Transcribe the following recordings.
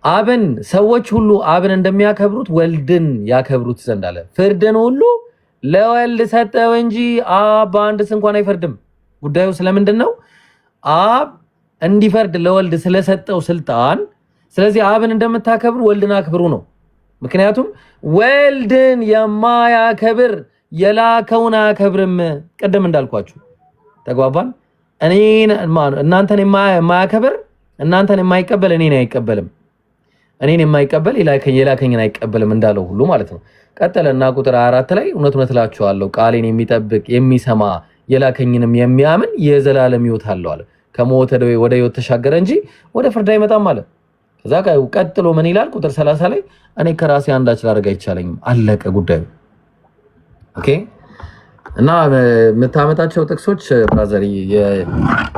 አብን ሰዎች ሁሉ አብን እንደሚያከብሩት ወልድን ያከብሩት ዘንድ አለ። ፍርድን ሁሉ ለወልድ ሰጠው እንጂ አብ በአንድስ እንኳን አይፈርድም። ጉዳዩ ስለምንድን ነው? አብ እንዲፈርድ ለወልድ ስለሰጠው ስልጣን። ስለዚህ አብን እንደምታከብሩ ወልድን አክብሩ ነው። ምክንያቱም ወልድን የማያከብር የላከውን አያከብርም። ቅድም እንዳልኳችሁ ተግባባን። እናንተን የማያከብር እናንተን የማይቀበል እኔን አይቀበልም፣ እኔን የማይቀበል የላከኝን አይቀበልም እንዳለው ሁሉ ማለት ነው። ቀጠለና ቁጥር 4 ላይ እውነት እውነት እላችኋለሁ ቃሌን የሚጠብቅ የሚሰማ የላከኝንም የሚያምን የዘላለም ሕይወት አለው አለ። ከሞት ወደ ሕይወት ተሻገረ እንጂ ወደ ፍርድ አይመጣም አለ። ከዛ ቀጥሎ ምን ይላል? ቁጥር 30 ላይ እኔ ከራሴ አንዳች ላደርግ አይቻለኝም። አለቀ ጉዳዩ። ኦኬ። እና የምታመጣቸው ጥቅሶች ብራዘር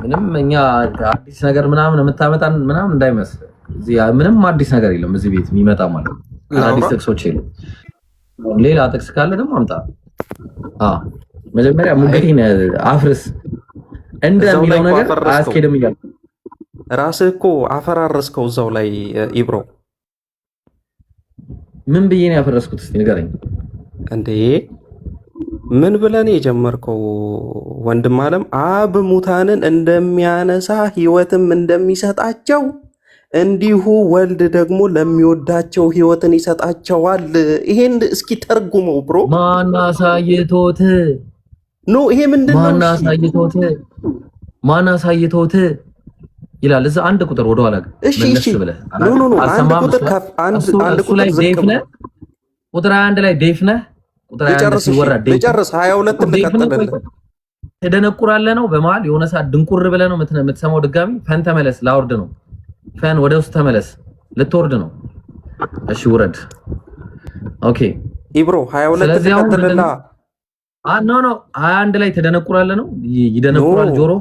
ምንም እኛ አዲስ ነገር ምናምን የምታመጣን ምናምን እንዳይመስል፣ ምንም አዲስ ነገር የለም እዚህ ቤት የሚመጣ ማለት ነው። አዲስ ጥቅሶች የለም። ሌላ ጥቅስ ካለ ደግሞ አምጣ። መጀመሪያ ሙገቴን አፍርስ እንደሚለው ነገር አያስኬድም እያልኩ ራስህ እኮ አፈራረስከው እዛው ላይ ኢብሮ። ምን ብዬ ነው ያፈረስኩት? እስቲ ንገረኝ እንዴ። ምን ብለን የጀመርከው ወንድም አለም? አብ ሙታንን እንደሚያነሳ ሕይወትም እንደሚሰጣቸው እንዲሁ ወልድ ደግሞ ለሚወዳቸው ሕይወትን ይሰጣቸዋል። ይሄን እስኪ ተርጉመው ብሮ። ማናሳይቶት ኖ ይሄ ምንድነው? ማናሳይቶት ይላል እዛ አንድ ቁጥር ወደ ኋላ እሺ ብለህ ኖ አንድ ቁጥር ላይ ዴፍ ነህ። ቁጥር 1 ላይ ዴፍ ነህ። ቁጥር 1 ሲወራ ዴፍ ልጨርስ 22 እንቀጥልልህ። ተደነቁራለህ ነው በመሃል የሆነ ሰዓት ድንቁር ብለህ ነው የምትሰማው። ድጋሚ ፈን ተመለስ። ላውርድ ነው ፈን ወደ ውስጥ ተመለስ። ልትወርድ ነው። እሺ ውረድ። ኦኬ ኢብሮ 22 እንቀጥልልህ። ኖ 21 ላይ ተደነቁራለህ ነው ይደነቁራል ጆሮ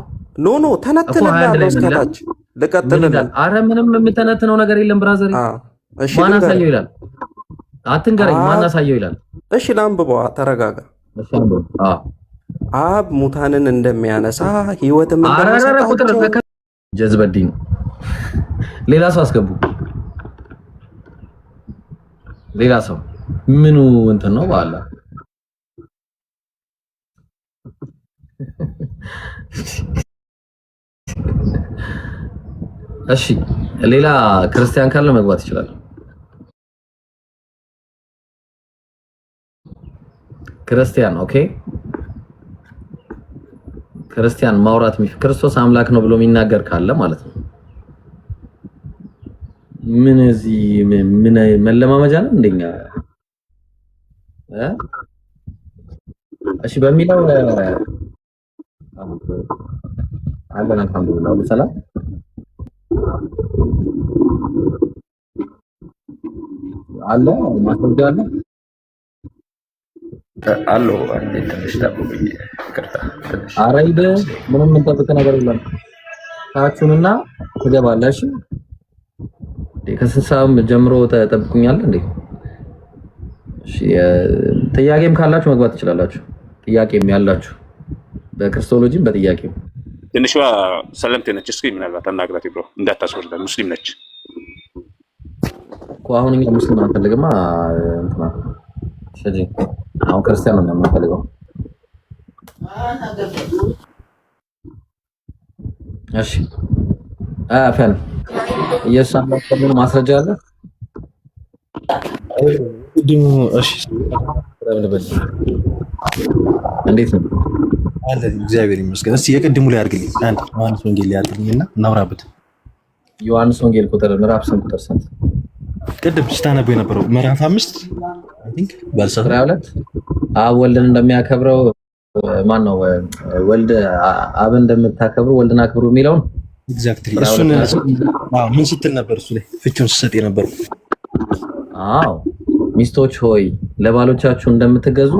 ኖ ተነትንልህ እስከታች ልቀጥልልህ። አረ ምንም የምተነትነው ነገር የለም ብራዘር። ማን አሳየው ይላል? አትንገረኝ። ማን አሳየው ይላል? እሺ ላንብበዋ። ተረጋጋ። አብ ሙታንን እንደሚያነሳ ሕይወትም እንደሚሰጣቸው ጀዝበዲን ሌላ ሰው አስገቡ። ሌላ ሰው ምኑ እንትን ነው ባላ እሺ ሌላ ክርስቲያን ካለ መግባት ይችላል። ክርስቲያን ኦኬ። ክርስቲያን ማውራት ክርስቶስ አምላክ ነው ብሎ የሚናገር ካለ ማለት ነው። ምን እዚህ ምን መለማመጃ ነው እንደኛ እሺ በሚለው አለን አልሐምዱሊላህ ሰላም አለ ማስረጃ አለ አሎ አንዴ ትንሽ ጠብቁኝ። ይቅርታ ትንሽ አራይደ ምንም እንጠብቅ ነገር የለም። ታችሁንና ትገባለሽ። ከስንሳም ጀምሮ ተጠብቁኛል እንዴ? እሺ ጥያቄም ካላችሁ መግባት ትችላላችሁ። ጥያቄም ያላችሁ በክርስቶሎጂም በጥያቄም ትንሿ ሰለምቴ ነች። እስኪ ምናልባት አናግራት ብሎ እንዳታስወርዳ ሙስሊም ነች እኮ። አሁን እኛ ሙስሊም አንፈልግማ እንትና ሸጂ አሁን ክርስቲያን ነው የምንፈልገው። እሺ ፈን እየሳም ነው ማስረጃ አለ ቅድሙ። እሺ እንዴት ነው አለ? እግዚአብሔር ይመስገን። እስቲ የቅድሙ ላይ አድርግልኝ። አንድ ዮሐንስ ወንጌል ላይ አድርግልኝና እናውራበት። ዮሐንስ ወንጌል ምዕራፍ 8 ቁጥር 8 ቅድም ስታነበው የነበረው ምዕራፍ 5 አይ ቲንክ ባልሰራ 22 አብ ወልድን እንደሚያከብረው ማን ነው? ወልድ አብን እንደምታከብሩ ወልድን አክብሩ የሚለውን ኤግዛክትሊ እሱን ምን ስትል ነበር? እሱ ላይ ፍቹን ስትሰጥ የነበረው ሚስቶች ሆይ ለባሎቻችሁ እንደምትገዙ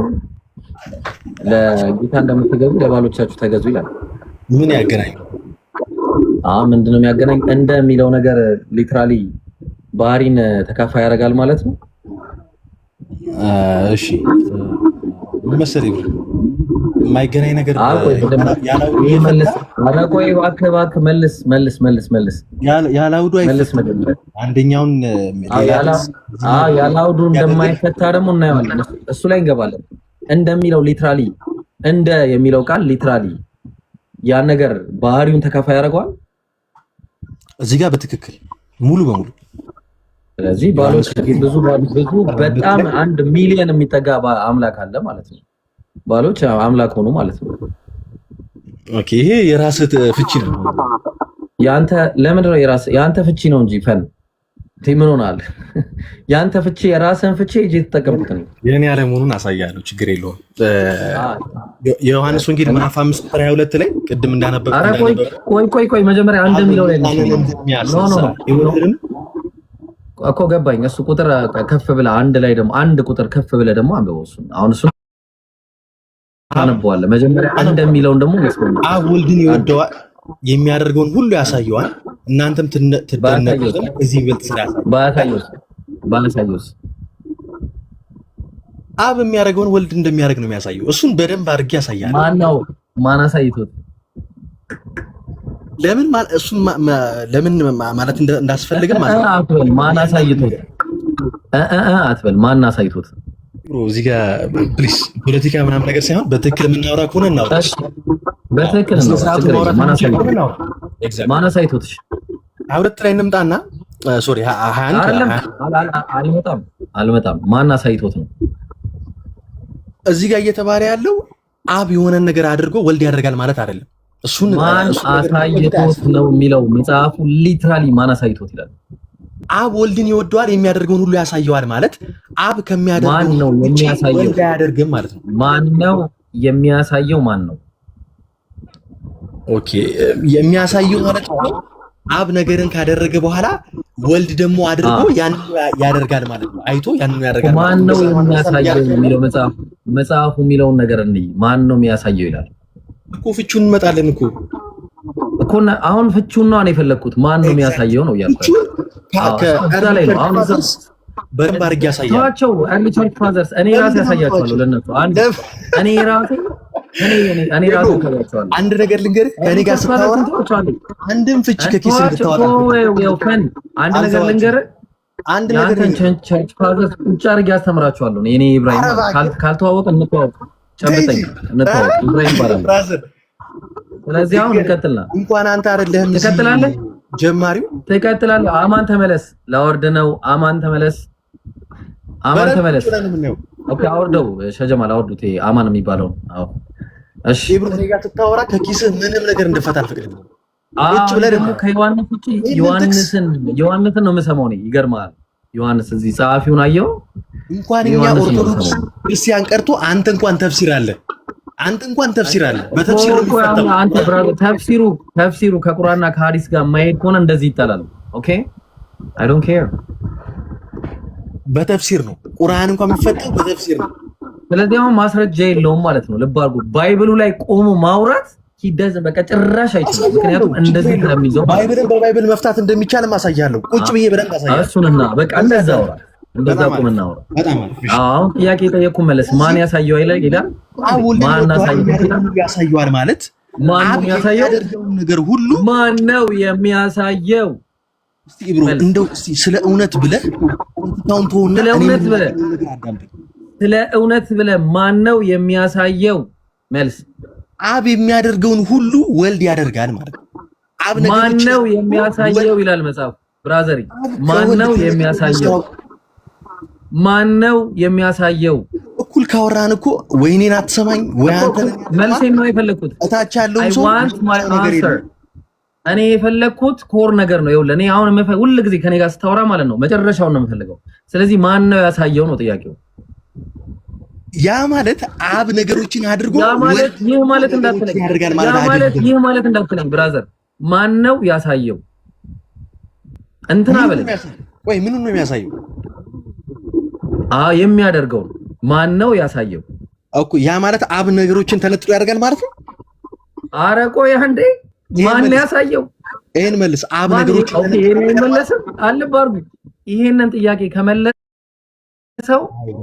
ለጌታ እንደምትገዙ ለባሎቻችሁ ተገዙ ይላል። ምን ያገናኝ? ምንድነው የሚያገናኝ? እንደሚለው ነገር ሊትራሊ ባህሪን ተካፋይ ያደርጋል ማለት ነው። እሺ ምን መሰለኝ የማይገናኝ ነገር መልስ ያላውዱ አንደኛውን ያላውዱ እንደማይፈታ ደግሞ እናየዋለን። እሱ ላይ እንገባለን። እንደሚለው ሊትራሊ እንደ የሚለው ቃል ሊትራሊ ያን ነገር ባህሪውን ተካፋይ ያደርገዋል እዚህ ጋር በትክክል ሙሉ በሙሉ። ስለዚህ ባሎች ብዙ በጣም 1 ሚሊዮን የሚጠጋ አምላክ አለ ማለት ነው። ባሎች አምላክ ሆኑ ማለት ነው። ኦኬ ይሄ የራስህ ፍቺ ነው። ያንተ ለምንድን ነው ያንተ ፍቺ ነው እንጂ ፈን ምን ሆናል? ያንተ ፍቺ የራስህን ፍቺ እጄ ተጠቀምኩት ነው። የኔ ያለመሆኑን አሳያለሁ፣ ችግር የለውም። የዮሐንስ ወንጌል ምዕራፍ 5:22 ላይ ቅድም እንዳነበብኩ ቆይ መጀመሪያ እንደሚለው ላይ እኮ ገባኝ። እሱ ቁጥር ከፍ ብለህ አንድ ላይ ደግሞ አንድ ቁጥር ከፍ ብለህ ደግሞ አንብበው። እሱ አሁን እሱ ታነበዋለህ። መጀመሪያ እንደሚለውን ደግሞ መስሎኝ ወልድን ይወደዋል የሚያደርገውን ሁሉ ያሳየዋል። እናንተም ትደነቁ እዚህ ይበልጥ ስላሳየው ባሳየው አብ የሚያደርገውን ወልድ እንደሚያደርግ ነው የሚያሳየው። እሱን በደንብ አድርጌ ያሳያል። ማን አሳይቶት? ለምን ማለት እንዳስፈልገ ማለት አትበል። ማን አሳይቶት? አትበል። ማን አሳይቶት? እዚህ ጋር ፕሊስ ፖለቲካ ምናምን ነገር ሳይሆን በትክክል የምናወራ ከሆነ እናውራ። በትክክል ነው። ማን አሳይቶት? 22 ላይ እንምጣና ሶሪ 21 አልመጣም። ማን አሳይቶት ነው? እዚህ ጋር እየተባለ ያለው አብ የሆነን ነገር አድርጎ ወልድ ያደርጋል ማለት አይደለም። እሱን ማን አሳይቶት ነው የሚለው መጽሐፉ ሊትራሊ ማን አሳይቶት ይላል። አብ ወልድን ይወደዋል የሚያደርገውን ሁሉ ያሳየዋል ማለት አብ ከሚያደርገው ማን ነው የሚያሳየው? ወልድ አያደርግም ማለት ነው። ማን ነው የሚያሳየው? ማን ነው? ኦኬ የሚያሳየው ማለት ነው አብ ነገርን ካደረገ በኋላ ወልድ ደግሞ አድርጎ ያንን ያደርጋል ማለት ነው። አይቶ ያንን ያደርጋል። ማን ነው የሚያሳየው የሚለው መጽሐፉ የሚለውን ነገር እንይ። ማን ነው የሚያሳየው ይላል እኮ። ፍቹን እንመጣለን እኮ አሁን ፍቹን ነው የፈለኩት። ማን ነው የሚያሳየው ነው ያልኩት። ላይ ነው አሁን በደንብ አድርጌ ያሳያል። ታቸው አንድ ቸርች ፋዘርስ እኔ ራሴ ያሳያቸዋለሁ ለነሱ እኔ ራሴ ያሳያቸዋለሁ። አንድ ነገር ልንገርህ፣ ከኔ ጋር ስታወራ አንድም ፍቺ ከኪስ እንድታወጣ አንድ ነገር ልንገርህ፣ አንድ ነገር ቸርች ፋዘርስ ቁጭ አድርጌ ያስተምራቸዋለሁ። እኔ ኢብራሂም ካልተዋወቀ እንተዋወቅ፣ ጨብጠኝ፣ እንተዋወቅ። ኢብራሂም ይባላል። ስለዚህ አሁን እንቀጥልና እንኳን አንተ አይደለህም ትቀጥላለህ፣ ጀማሪው ትቀጥላለህ። አማን ተመለስ፣ ላወርድ ነው። አማን ተመለስ። ኦኬ አውርደው፣ ሸጀማል አውርዱት። አማን የሚባለው አዎ። እሺ ኢብራሂም ጋር ስታወራ ከኪስህ ምንም ነገር እንደፈታ አልፈቅድም። ቁጭ ብለህ ደግሞ ከዮሐንስ ውጪ ዮሐንስን ነው የምሰማው እኔ። ይገርምሃል፣ ዮሐንስ እዚህ ጸሐፊውን አየው። እንኳን እኛ ኦርቶዶክስ ክርስቲያን ቀርቶ አንተ እንኳን ተፍሲር አለ። በተፍሲር ነው የሚፈታው። አንተ ብራዘር ተፍሲሩ ከቁርአንና ከሐዲስ ጋር ማይሄድ ከሆነ እንደዚህ ይጣላል። ኦኬ አይ ዶንት ኬር። በተፍሲር ነው ቁርአን እንኳን የሚፈታው በተፍሲር ነው። ስለዚህ አሁን ማስረጃ የለውም ማለት ነው። ልብ አድርጉ። ባይብሉ ላይ ቆሞ ማውራት ሂደዝ በቃ ጭራሽ አይችልም። ምክንያቱም እንደዚህ ስለሚይዘው ባይብልን በባይብል መፍታት እንደሚቻል ማሳያለሁ። ቁጭ ብዬ በደንብ አሳያለሁ። እሱንና በቃ እንደዛ አውራ፣ እንደዛ ቆምና አውራ። አሁን ጥያቄ ጠየቅኩ መለስ። ማን ያሳየው አይደል ይላል። ማን ያሳየዋል ማለት ማን ነው የሚያሳየው? ነገር ሁሉ ማን ነው የሚያሳየው? እስቲ ኢብሮ እንደው እስቲ ስለ እውነት ብለህ ስለ እውነት ብለህ ማን ነው የሚያሳየው? መልስ። አብ የሚያደርገውን ሁሉ ወልድ ያደርጋል ማለት ነው። አብ ማን ነው የሚያሳየው ይላል መጽሐፍ። ብራዘሪ ማን ነው የሚያሳየው? ማን ነው የሚያሳየው? እኩል ካወራን እኮ ወይኔን አትሰማኝ ወይ አንተ? መልሴን ነው የፈለኩት። እታች ያለው ሰው እኔ የፈለኩት ኮር ነገር ነው። ይኸውልህ እኔ አሁን ሁሉ ጊዜ ከኔ ጋር ስታወራ ማለት ነው መጨረሻውን ነው የምፈልገው። ስለዚህ ማን ነው ያሳየው ነው ጥያቄው። ያ ማለት አብ ነገሮችን አድርጎ ይህ ማለት እንዳትለኝ ብራዘር። ማን ነው ያሳየው? እንትና በለኝ። ወይ ምኑን ነው የሚያሳየው? የሚያደርገው ማን ነው ያሳየው እኮ። ያ ማለት አብ ነገሮችን ተነጥሎ ያደርጋል ማለት ነው። ኧረ ቆይ አንዴ፣ ማን ነው ያሳየው? ይሄን መልስ። አብ ነገሮችን ይሄን መልስ አልባርጉ። ይሄንን ጥያቄ ከመለስ ሰው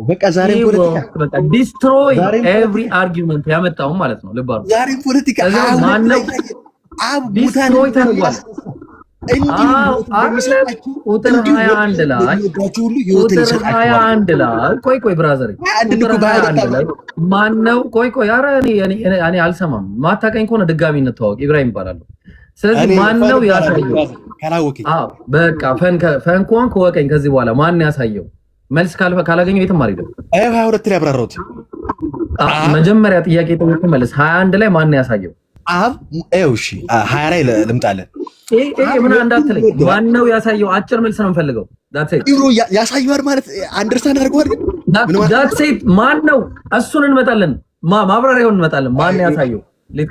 በቃ ዛሬ ፖለቲካ በቃ ዲስትሮይ ኤቭሪ አርጊውመንት ያመጣው ማለት ነው። ልባሩ ዛሬ ፖለቲካ ማን ነው ዲስትሮይ ተደርጓል። ቁጥር 21 ላይ ቆይ ብራዘር ማን ነው? ቆይ ኧረ እኔ አልሰማም። ማታውቀኝ ከሆነ ድጋሚ እንተዋወቅ። ኢብራሂም ይባላል። ስለዚህ ማን ነው ያሳየው? በቃ ፈንኮን ከወቀኝ ከዚህ በኋላ ማን ያሳየው? መልስ ካላገኘው የትም አልሄድም። 22 ላይ አብራራሁት። መጀመሪያ ጥያቄ ጠይቄ መልስ 21 ላይ ማን ያሳየው? እሺ 20 ላይ ልምጣለን። ምን እንዳትለኝ ማን ነው ያሳየው? አጭር መልስ ነው የምፈልገው። ያሳየዋል ማለት አንደርስታንድ አድርገዋል። ግን ማን ነው? እሱን እንመጣለን፣ ማብራሪያውን እንመጣለን። ማን ያሳየው?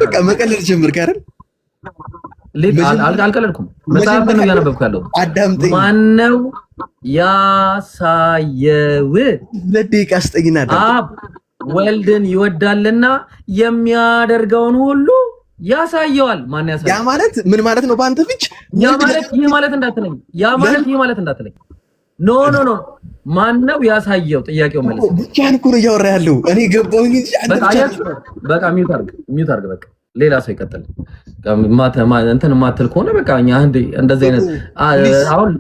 በቃ መቀለድ ጀምር ጋር አልቀለድኩም። መጽሐፍ ነው እያነበብኩ ያለው። ማን ነው ያሳየው? 2 ደቂቃ ስጠኝና አብ ወልድን ይወዳልና የሚያደርገውን ሁሉ ያሳየዋል። ማን ያሳየው? ያ ማለት ምን ማለት ነው? በአንተ ፍች ያ ማለት ይሄ ማለት እንዳትለኝ። ያ ማለት ይሄ ማለት እንዳትለኝ። ኖ ማን ነው ያሳየው? ጥያቄው መልስ ብቻህን እኮ ነው እያወራ ያለው። እኔ ገባሁኝ እንጂ በቃ ሚውት አድርግ። በቃ ሌላ ሰው ይቀጥል። እንትን ማትል ከሆነ በቃ እኛ እንደዚህ አይነት አሁን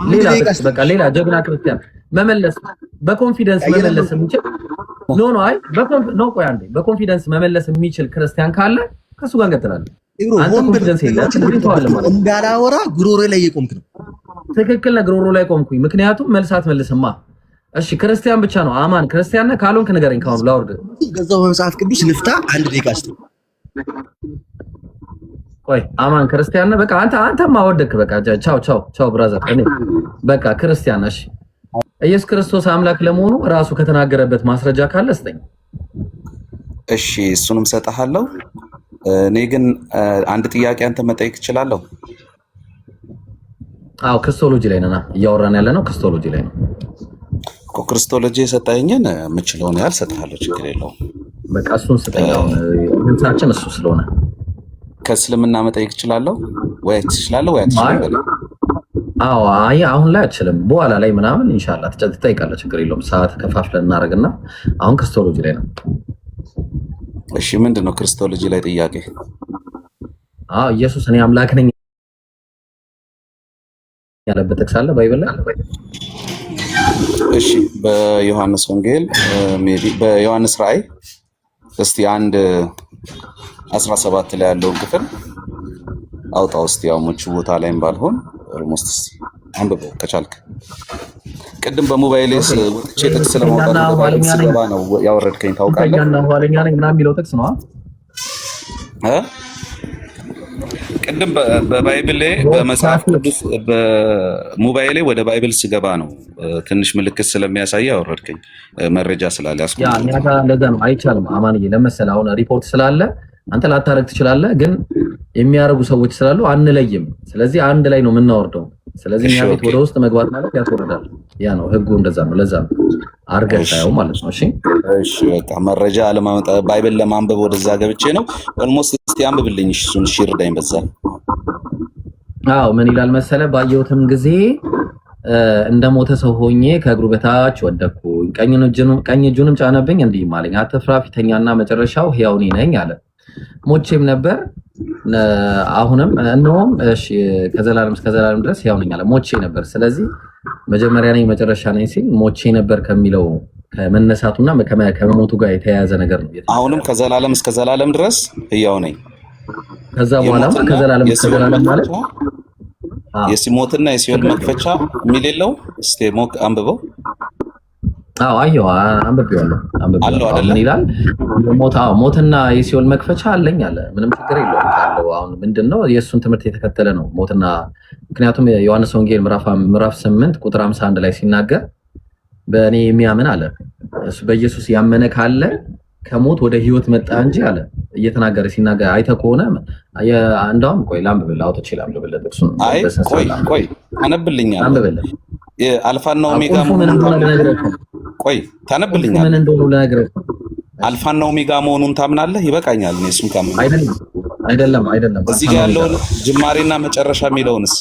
ሌላ ጀግና ክርስቲያን መመለስ በኮንፊደንስ መመለስ የሚችል ቆይ አንዴ በኮንፊደንስ መመለስ የሚችል ክርስቲያን ካለ ከሱ ጋር እንቀጥላለን። አንተ ኮንፊደንስ የለም እንዳላወራ ጉሮሮ ላይ እየቆምክ ነው። ትክክል ነህ፣ ጉሮሮ ላይ ቆምኩኝ። ምክንያቱም መልሳት መልስማ። እሺ ክርስቲያን ብቻ ነው አማን ክርስቲያን ነህ ካልሆንክ ንገረኝ። ካሁን ላውርድ ገዛው በመጽሐፍ ቅዱስ ንፍታ 1 ደቂቃ እስቲ። ቆይ አማን ክርስቲያን ነህ? በቃ አንተማ ወደክ። በቃ ቻው ብራዘር። እኔ በቃ ክርስቲያን ነህ። ኢየሱስ ክርስቶስ አምላክ ለመሆኑ ራሱ ከተናገረበት ማስረጃ ካለ ስጠኝ። እሺ እሱንም ሰጣለሁ። እኔ ግን አንድ ጥያቄ አንተ መጠየቅ እችላለሁ? አዎ ክርስቶሎጂ ላይ ነና እያወራን ያለ ነው። ክርስቶሎጂ ላይ ነው እኮ። ክርስቶሎጂ የሰጠኝን የምችለውን ያህል ሰጥሃለሁ፣ ችግር የለውም። በቃ እሱን ስጠኝ። እንታችን እሱ ስለሆነ ከእስልምና መጠየቅ እችላለሁ ወይ? ትችላለህ ወይ አትችልም? አዎ አሁን ላይ አትችልም፣ በኋላ ላይ ምናምን ኢንሻአላህ ትጠይቃለህ፣ ችግር የለውም። ሰዓት ከፋፍለን እናደርግና አሁን ክርስቶሎጂ ላይ ነው። እሺ ምንድን ነው ክርስቶሎጂ ላይ ጥያቄ? ኢየሱስ እኔ አምላክ ነኝ ያለበት ጥቅስ አለ ባይብል ላይ? እሺ በዮሐንስ ወንጌል በዮሐንስ ራእይ እስቲ 1:17 ላይ ያለውን ክፍል አውጣው እስቲ። ያው ሙቹ ቦታ ላይም ባልሆን ኦልሞስት እስቲ አንብበው ከቻልክ። ቅድም በሞባይሌስ ወጥቼ ጥቅስ ለማውጣት ስገባ ነው ያወረድከኝ ታውቃለህ። እና ኋለኛ ነኝ እና የሚለው ጥቅስ ነው ቅድም በባይብል ላይ በመጽሐፍ ቅዱስ በሞባይሌ ወደ ባይብል ስገባ ነው ትንሽ ምልክት ስለሚያሳይ ያወረድከኝ መረጃ ስላለ ያስቆም። ያ እኛ ጋር እንደዛ ነው። አይቻልም አማንዬ። ለመሰለህ አሁን ሪፖርት ስላለ አንተ ላታረግ ትችላለህ፣ ግን የሚያረጉ ሰዎች ስላሉ አንለይም። ስለዚህ አንድ ላይ ነው የምናወርደው። ስለዚህ እኛ ቤት ወደ ውስጥ መግባት ማለት ያስወርዳል። ያ ነው ህጉ፣ እንደዛ ነው። ለዛ ነው አርገህ ታየው ማለት ነው። እሺ በቃ መረጃ ለማመጣ ባይብል ለማንበብ ወደዛ ገብቼ ነው። ኦልሞስት እስቲ አንብብልኝ እሱን ይርዳኝ በዛ። አዎ ምን ይላል መሰለህ? ባየሁትም ጊዜ እንደ ሞተ ሰው ሆኜ ከእግሩ በታች ወደቅኩኝ፣ ቀኝ እጁንም ጫነብኝ፣ እንዲህም አለኝ አትፍራ፣ ፊተኛና መጨረሻው ሕያው እኔ ነኝ አለ። ሞቼም ነበር አሁንም እነሆም ከዘላለም እስከ ዘላለም ድረስ ሕያው ነኝ አለ። ሞቼ ነበር። ስለዚህ መጀመሪያ ነኝ መጨረሻ ነኝ ሲል ሞቼ ነበር ከሚለው ከመነሳቱና ከመሞቱ ጋር የተያያዘ ነገር ነው። አሁንም ከዘላለም እስከ ዘላለም ድረስ ሕያው ነኝ። ከዛ በኋላ ከዘላለም እስከ ዘላለም ማለት የሲሞትና የሲኦል መክፈቻ የሚል የለው። እስቲ ሞክ አንብበው። አዎ አየሁ፣ አንብቤዋለሁ። ምን ይላል? ሞትና የሲኦል መክፈቻ አለኝ አለ። ምንም ችግር የለውም ካለው አሁን ምንድነው የእሱን ትምህርት የተከተለ ነው ሞትና። ምክንያቱም ዮሐንስ ወንጌል ምዕራፍ 8 ቁጥር 51 ላይ ሲናገር በእኔ የሚያምን አለ እሱ በኢየሱስ ያመነ ካለ ከሞት ወደ ህይወት መጣ እንጂ አለ እየተናገረ ሲናገር አይተህ ከሆነ እንደውም ቆይ ላንብብልህ፣ አውጥቼ ላንብብልህ ጥቅሱን። አይ ቆይ አነብልኛለህ። አንብብልህ አልፋና ኦሜጋ መሆኑን ቆይ ታነብልኛለህ። ምን እንደሆነ ልነግርህ። አልፋና ኦሜጋ መሆኑን ታምናለህ? ይበቃኛል። እኔ እሱን ካመንኩ አይደለም አይደለም እዚህ ጋር ያለውን ጅማሬና መጨረሻ የሚለውንስ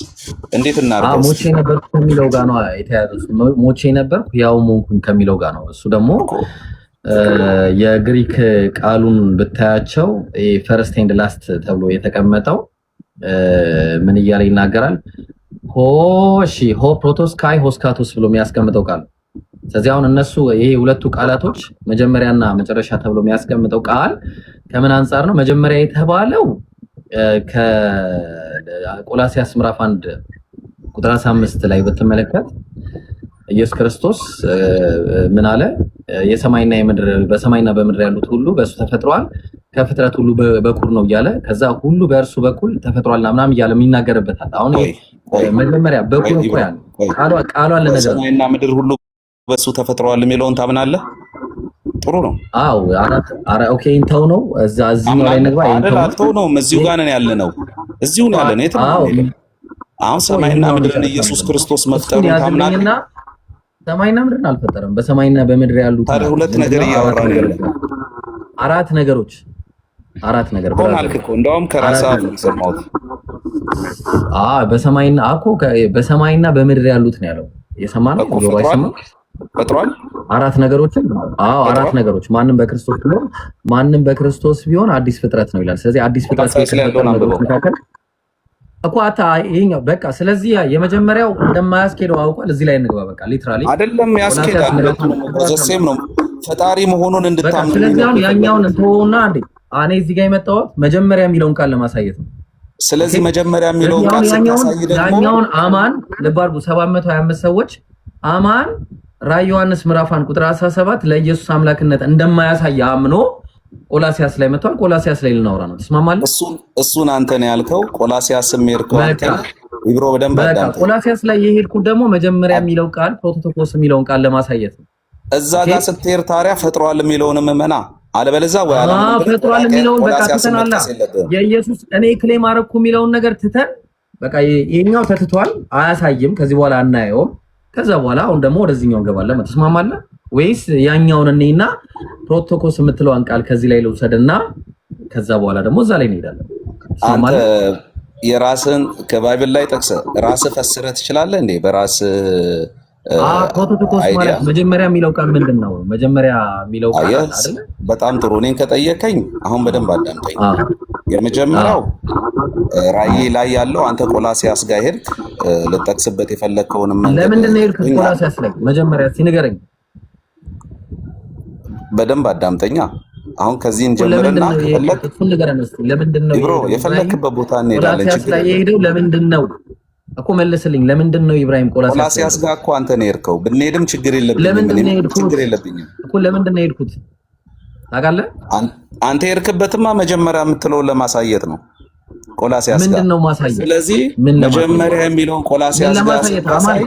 እንዴት እናርገው? ሞቼ ነበርኩ ከሚለው ጋር ነው የተያዘው። ሞቼ ነበርኩ ያው ሞንኩኝ ከሚለው ጋር ነው። እሱ ደግሞ የግሪክ ቃሉን ብታያቸው ፈርስት ኤንድ ላስት ተብሎ የተቀመጠው ምን እያለ ይናገራል? ሆ ፕሮቶስ ካይ ሆስካቶስ ብሎ የሚያስቀምጠው ቃል። ስለዚህ አሁን እነሱ ይሄ ሁለቱ ቃላቶች መጀመሪያና መጨረሻ ተብሎ የሚያስቀምጠው ቃል ከምን አንፃር ነው? መጀመሪያ የተባለው ከቆላሲያስ ምዕራፍ 1 ቁጥር 15 ላይ ብትመለከት ኢየሱስ ክርስቶስ ምን አለ? የሰማይና የምድር በሰማይና በምድር ያሉት ሁሉ በእሱ ተፈጥሯል፣ ከፍጥረት ሁሉ በኩር ነው እያለ ከዛ ሁሉ በእርሱ በኩል ተፈጥሯልና ምናምን እያለ የሚናገርበታል። አሁን መጀመሪያ በኩር እኮ ያለ ቃሉ አለ ነገር ሰማይና ምድር ሁሉ በእሱ ተፈጥሯል የሚለውን ታምናለህ? ጥሩ ነው። አዎ ኦኬ እንተው ነው እዚህኛው ላይ እንግባ። እንተው ነው እዚሁ ጋር ነን ያለ ነው። እዚሁ ነው ያለ ነው። አሁን ሰማይና ምድርን ኢየሱስ ክርስቶስ መፍጠሩን ታምናለህ? ሰማይና ምድርን አልፈጠረም። በሰማይና በምድር ያሉት ታዲያ ሁለት ነገር እያወራን ያለ አራት ነገር ሆነ አልክ እኮ እንደውም ከራስህ አፍ ሰማሁት። በሰማይና በምድር ያሉት ነው ያለው። የሰማነው ጆሮ አይሰማም። ፈጥሯል አራት ነገሮችን። አራት ነገሮች ማንም በክርስቶስ ቢሆን አዲስ ፍጥረት ነው ይላል። ስለዚህ አዲስ ፍጥረት መካከል እኮ ይሄኛው በቃ ስለዚህ የመጀመሪያው እንደማያስኬደው አውቋል። እዚህ ላይ እንግባ። በቃ ሊትራሊ አይደለም ያስኬዳል። ዘሴም ነው ፈጣሪ መሆኑን እንድታምኑ። ስለዚህ አሁን ያኛውን እንተውና እኔ እዚህ ጋር የመጣሁት መጀመሪያ የሚለውን ቃል ለማሳየት ነው። ስለዚህ መጀመሪያ የሚለውን ቃል ስታሳይ ደግሞ ያኛውን አማን ልብ አድርጉ 725 ሰዎች አማን ራዕይ ዮሐንስ ምዕራፍ 1 ቁጥር 17 ለኢየሱስ አምላክነት እንደማያሳይ አምኖ ቆላሲያስ ላይ መጥቷል። ቆላሲያስ ላይ ልናወራ ነው። ተስማማለህ? እሱን አንተ ነው ያልከው። ቆላሲያስም የሄድከው አንተ ይብሮ በደንብ አዳምጥ። ቆላሲያስ ላይ የሄድኩት ደግሞ መጀመሪያ የሚለው ቃል ፕሮቶቶኮስ የሚለውን ቃል ለማሳየት ነው። እዛ ጋር ስትሄድ ታዲያ ፈጥሯል የሚለውንም መና አለበለዚያ ወይ አለ ፈጥሯል የሚለውን በቃ ትተናላ። የኢየሱስ እኔ ክሌም አደረኩ የሚለውን ነገር ትተን በቃ ይሄኛው ተትቷል፣ አያሳይም። ከዚህ በኋላ አናየውም። ከዛ በኋላ አሁን ደግሞ ወደዚህኛው እንገባለን። ተስማማለህ ወይስ ያኛውን እኔና ፕሮቶኮስ የምትለውን ቃል ከዚህ ላይ ልውሰድና ከዛ በኋላ ደግሞ እዛ ላይ እንሄዳለን? አንተ የራስን ከባይብል ላይ ጠቅሰህ ራስህ ፈስረህ ትችላለህ እንዴ? በራስህ ፕሮቶኮስ ማለት መጀመሪያ የሚለው ቃል ምንድን ነው? መጀመሪያ የሚለው ቃል አይደል? በጣም ጥሩ። እኔን ከጠየቀኝ አሁን በደንብ አዳምጠኝ። የመጀመሪያው ራዕይ ላይ ያለው አንተ ቆላሲያስ ጋር ሄድክ፣ ልጠቅስበት የፈለግከውን መንገድ ለምንድን ነው የሄድኩት ቆላሲያስ ላይ? መጀመሪያ ሲነገረኝ በደንብ አዳምጠኛ። አሁን ከዚህ እንጀምርና ከፈለክ ለምንድን ነው ብሮ የፈለክበት ቦታ እንሄዳለን። ችግር ላይ የሄደው ለምንድን ነው እኮ መልስልኝ። ለምንድን ነው ኢብራሂም ቆላሲያስ ጋር እኮ አንተ ነው የሄድከው። ብንሄድም ችግር የለብኝም እኮ ለምንድን ነው የሄድኩት ታውቃለህ? አንተ የሄድክበትማ መጀመሪያ የምትለውን ለማሳየት ነው ቆላሲያስ ጋር። ምንድን ነው ማሳየት? ስለዚህ መጀመሪያ የሚለውን ቆላሲያስ ጋር ስታሳይ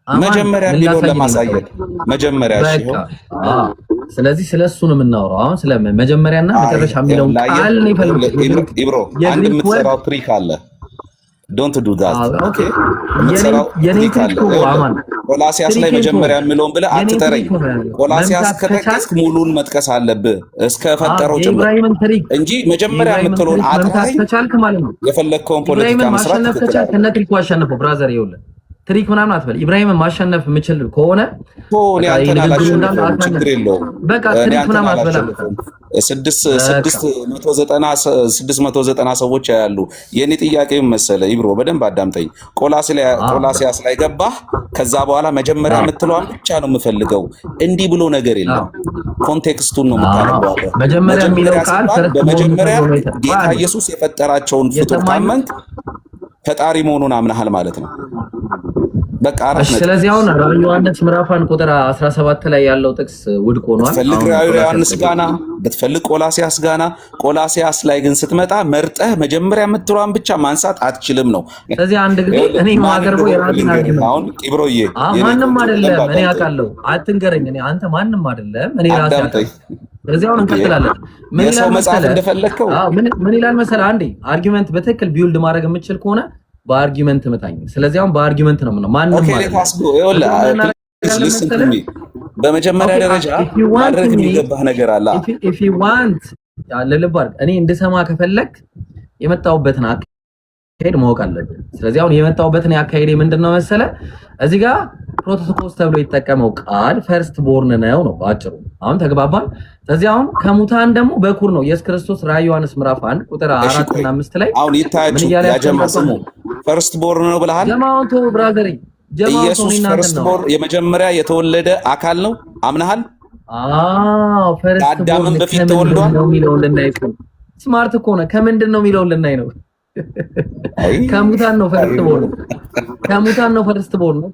መጀመሪያ የሚለውን ለማሳየት መጀመሪያ ስለዚህ ስለሱ ነው የምናወራው። አሁን ስለ መጀመሪያና መጨረሻ የሚለውን ቃል ነው ይፈልግ ኢብሮ አንድ የምትሰራው ትሪክ አለ። ዶንት ዱ ዳት ኦኬ። የኔ ትሪክ አማን ቆላሲያስ ላይ መጀመሪያ የሚለውን ብለህ አትጠረኝ። ቆላሲያስ ከጠቀስክ ሙሉን መጥቀስ አለብህ እስከ ፈጠረው ጭምር እንጂ መጀመሪያ የምትለውን አጥራኝ ተቻልክ ማለት ነው። የፈለግከውን ፖለቲካ መስራት ተቻልክ። ከነ ትሪኩ አሸነፈው ብራዘር። ይኸውልህ ትሪክ ምናምን አትበል። ኢብራሂምን ማሸነፍ የምችል ከሆነ ችግር የለውም። በቃ ትሪክ ምናምን አትበል። 690 ሰዎች ያሉ የኔ ጥያቄ መሰለህ ኢብሮ በደንብ አዳምጠኝ። ቆላሲያስ ላይ ገባህ። ከዛ በኋላ መጀመሪያ የምትለዋን ብቻ ነው የምፈልገው። እንዲህ ብሎ ነገር የለም። ኮንቴክስቱን ነው የምታነበው። መጀመሪያ የሚለው ቃል በመጀመሪያ ጌታ ኢየሱስ የፈጠራቸውን ፍጡር ካመንክ ፈጣሪ መሆኑን አምናሃል ማለት ነው። በቃ አራት ነው። ስለዚህ አሁን ራዕይ ዮሐንስ ምዕራፍ 1 ቁጥር 17 ላይ ያለው ጥቅስ ውድቅ ሆኗል። በትፈልግ ራዕይ ዮሐንስ ጋና በትፈልግ ቆላሲያስ ጋና። ቆላሲያስ ላይ ግን ስትመጣ መርጠህ መጀመሪያ የምትለዋን ብቻ ማንሳት አትችልም ነው። ስለዚህ አንድ ጊዜ እኔ ማገርበው የራሴን አርጊመንት አሁን ኢብሮዬ ማንንም አይደለም እኔ አውቃለሁ። አትንገረኝ። እኔ አንተ ማንንም አይደለም እኔ ራሴ አውቃለሁ። ስለዚህ አሁን እንቀጥላለን። ምን ይላል መሰለህ? እንደፈለከው ምን ይላል መሰለህ? አንዴ አርጊመንት በትክክል ቢውልድ ማድረግ የምችል ከሆነ በአርጊመንት ምታኝ። ስለዚህ አሁን በአርጊመንት ነው ምነው ማንንም በመጀመሪያ ደረጃ ማድረግ የሚገባህ ነገር አለ። ለልባር እኔ እንድሰማ ከፈለክ የመጣውበትን አካሄድ ማወቅ አለብን። ስለዚህ አሁን የመጣውበትን አካሄድ ምንድነው መሰለ እዚህ ጋር ፕሮቶኮስ ተብሎ የተጠቀመው ቃል ፈርስት ቦርን ነው ባጭሩ። አሁን ተግባባን። ስለዚህ አሁን ከሙታን ደግሞ በኩር ነው ኢየሱስ ክርስቶስ ራዕይ ዮሐንስ ምዕራፍ 1 ቁጥር 4 እና 5 ላይ አሁን ይታያችሁ ያጀማ ስሙ ፈርስት ቦርን ነው ብለሃል። ጀማውን ተው ብራዘር፣ ኢየሱስ ፈርስት ቦርን የመጀመሪያ የተወለደ አካል ነው አምናሃል? አዎ ፈርስት ቦርን በፊት ተወልዷል ነው የሚለው ልናይ ነው። ስማርት እኮ ነው። ከምንድን ነው የሚለው ልናይ ነው። ከሙታን ነው ፈርስት ቦርን፣ ከሙታን ነው ፈርስት ቦርን ነው።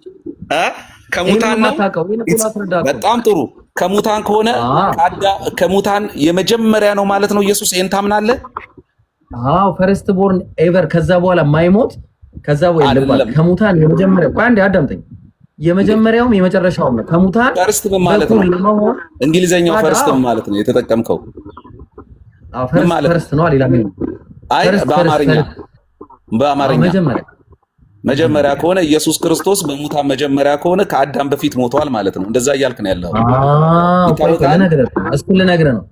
ከሙታን ነው። በጣም ጥሩ። ከሙታን ከሆነ ከሙታን የመጀመሪያ ነው ማለት ነው ኢየሱስ። ይሄን ታምናለህ? አዎ ፈርስት ቦርን ኤቨር ከዛ በኋላ ማይሞት ከዛ በኋላ ከሙታን የመጀመሪያ ቆይ አንዴ አዳምጠኝ። የመጀመሪያውም የመጨረሻውም ነው። ከሙታን ፈርስት ምን ማለት ነው? እንግሊዘኛው ፈርስት ምን ማለት ነው የተጠቀምከው? አዎ ፈርስት ነው አለ ምን? አይ በአማርኛ መጀመሪያ ከሆነ ኢየሱስ ክርስቶስ በሙታን መጀመሪያ ከሆነ ከአዳም በፊት ሞቷል ማለት ነው። እንደዛ እያልክ ነው ያለው። እሱ ልነግርህ ነው።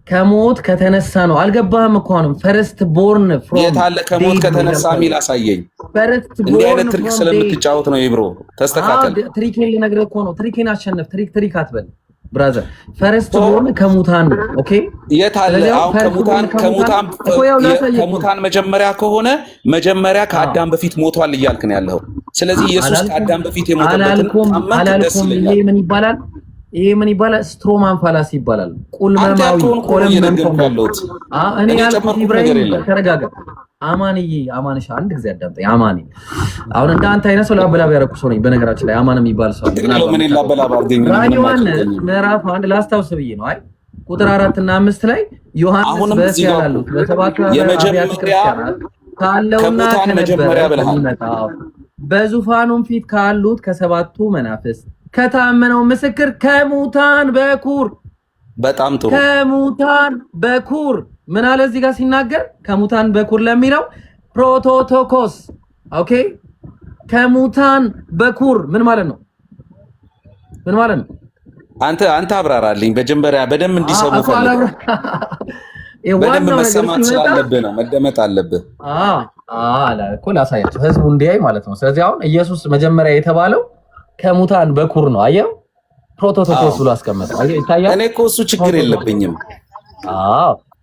ከሞት ከተነሳ ነው። አልገባህም እኮ ነው። ፈርስት ቦርን ፍሮም የታለ ከሞት ከተነሳ ሚል አሳየኝ። እንዲህ አይነት ትሪክ ስለምትጫወት ነው ይብሮ። ተስተካከል። ትሪኬን ልነግርህ እኮ ነው። ትሪኬን አሸነፍ። ትሪክ አትበል ብራዘር። ፈርስት ቦርን ከሙታን ነው። ኦኬ የታለ አሁን ከሙታን መጀመሪያ ከሆነ መጀመሪያ ከአዳም በፊት ሞቷል እያልክ ነው ያለው። ስለዚህ ኢየሱስ ከአዳም በፊት የሞተበትን ደስ ይለኛል። ይሄ ምን ይባላል? ይሄ ምን ይባላል? ስትሮማን ፋላሲ ይባላል። ቁልመማዊ ቆለመንፈሎት እኔ ያልኩት ኢብራሂም ተረጋጋ። አማንሽ አንድ ጊዜ አዳምጠኝ። አማኒ አሁን እንዳንተ አይነት ሰው ላበላብ ያረኩ ሰው ነኝ። በነገራችን ላይ አማን የሚባል ሰው ምን ላበላብ አርገኝ ዮሐንስ ምዕራፍ 1 ላስታውስ ብዬ ነው። አይ ቁጥር 4 እና 5 ላይ ዮሐንስ በዚያ ያሉት በሰባቱ አብያተ ክርስቲያናት ካለውና መጀመሪያ ብለሃል። በዙፋኑም ፊት ካሉት ከሰባቱ መናፍስት ከታመነው ምስክር ከሙታን በኩር። በጣም ጥሩ። ከሙታን በኩር ምን አለ እዚህ ጋር ሲናገር? ከሙታን በኩር ለሚለው ፕሮቶቶኮስ። ኦኬ ከሙታን በኩር ምን ማለት ነው? ምን ማለት ነው? አንተ አብራራልኝ በጀንበሪያ በደንብ እንዲሰሙ ፈልግ። በደንብ መሰማት ስላለብህ ነው፣ መደመጥ አለብህ። አላ እኮ ላሳያቸው ህዝቡ እንዲያይ ማለት ነው። ስለዚህ አሁን ኢየሱስ መጀመሪያ የተባለው ከሙታን በኩር ነው። አየው ፕሮቶቶኮስ ብሎ አስቀመጠው። አየው ይታያል። እኔ እኮ እሱ ችግር የለብኝም።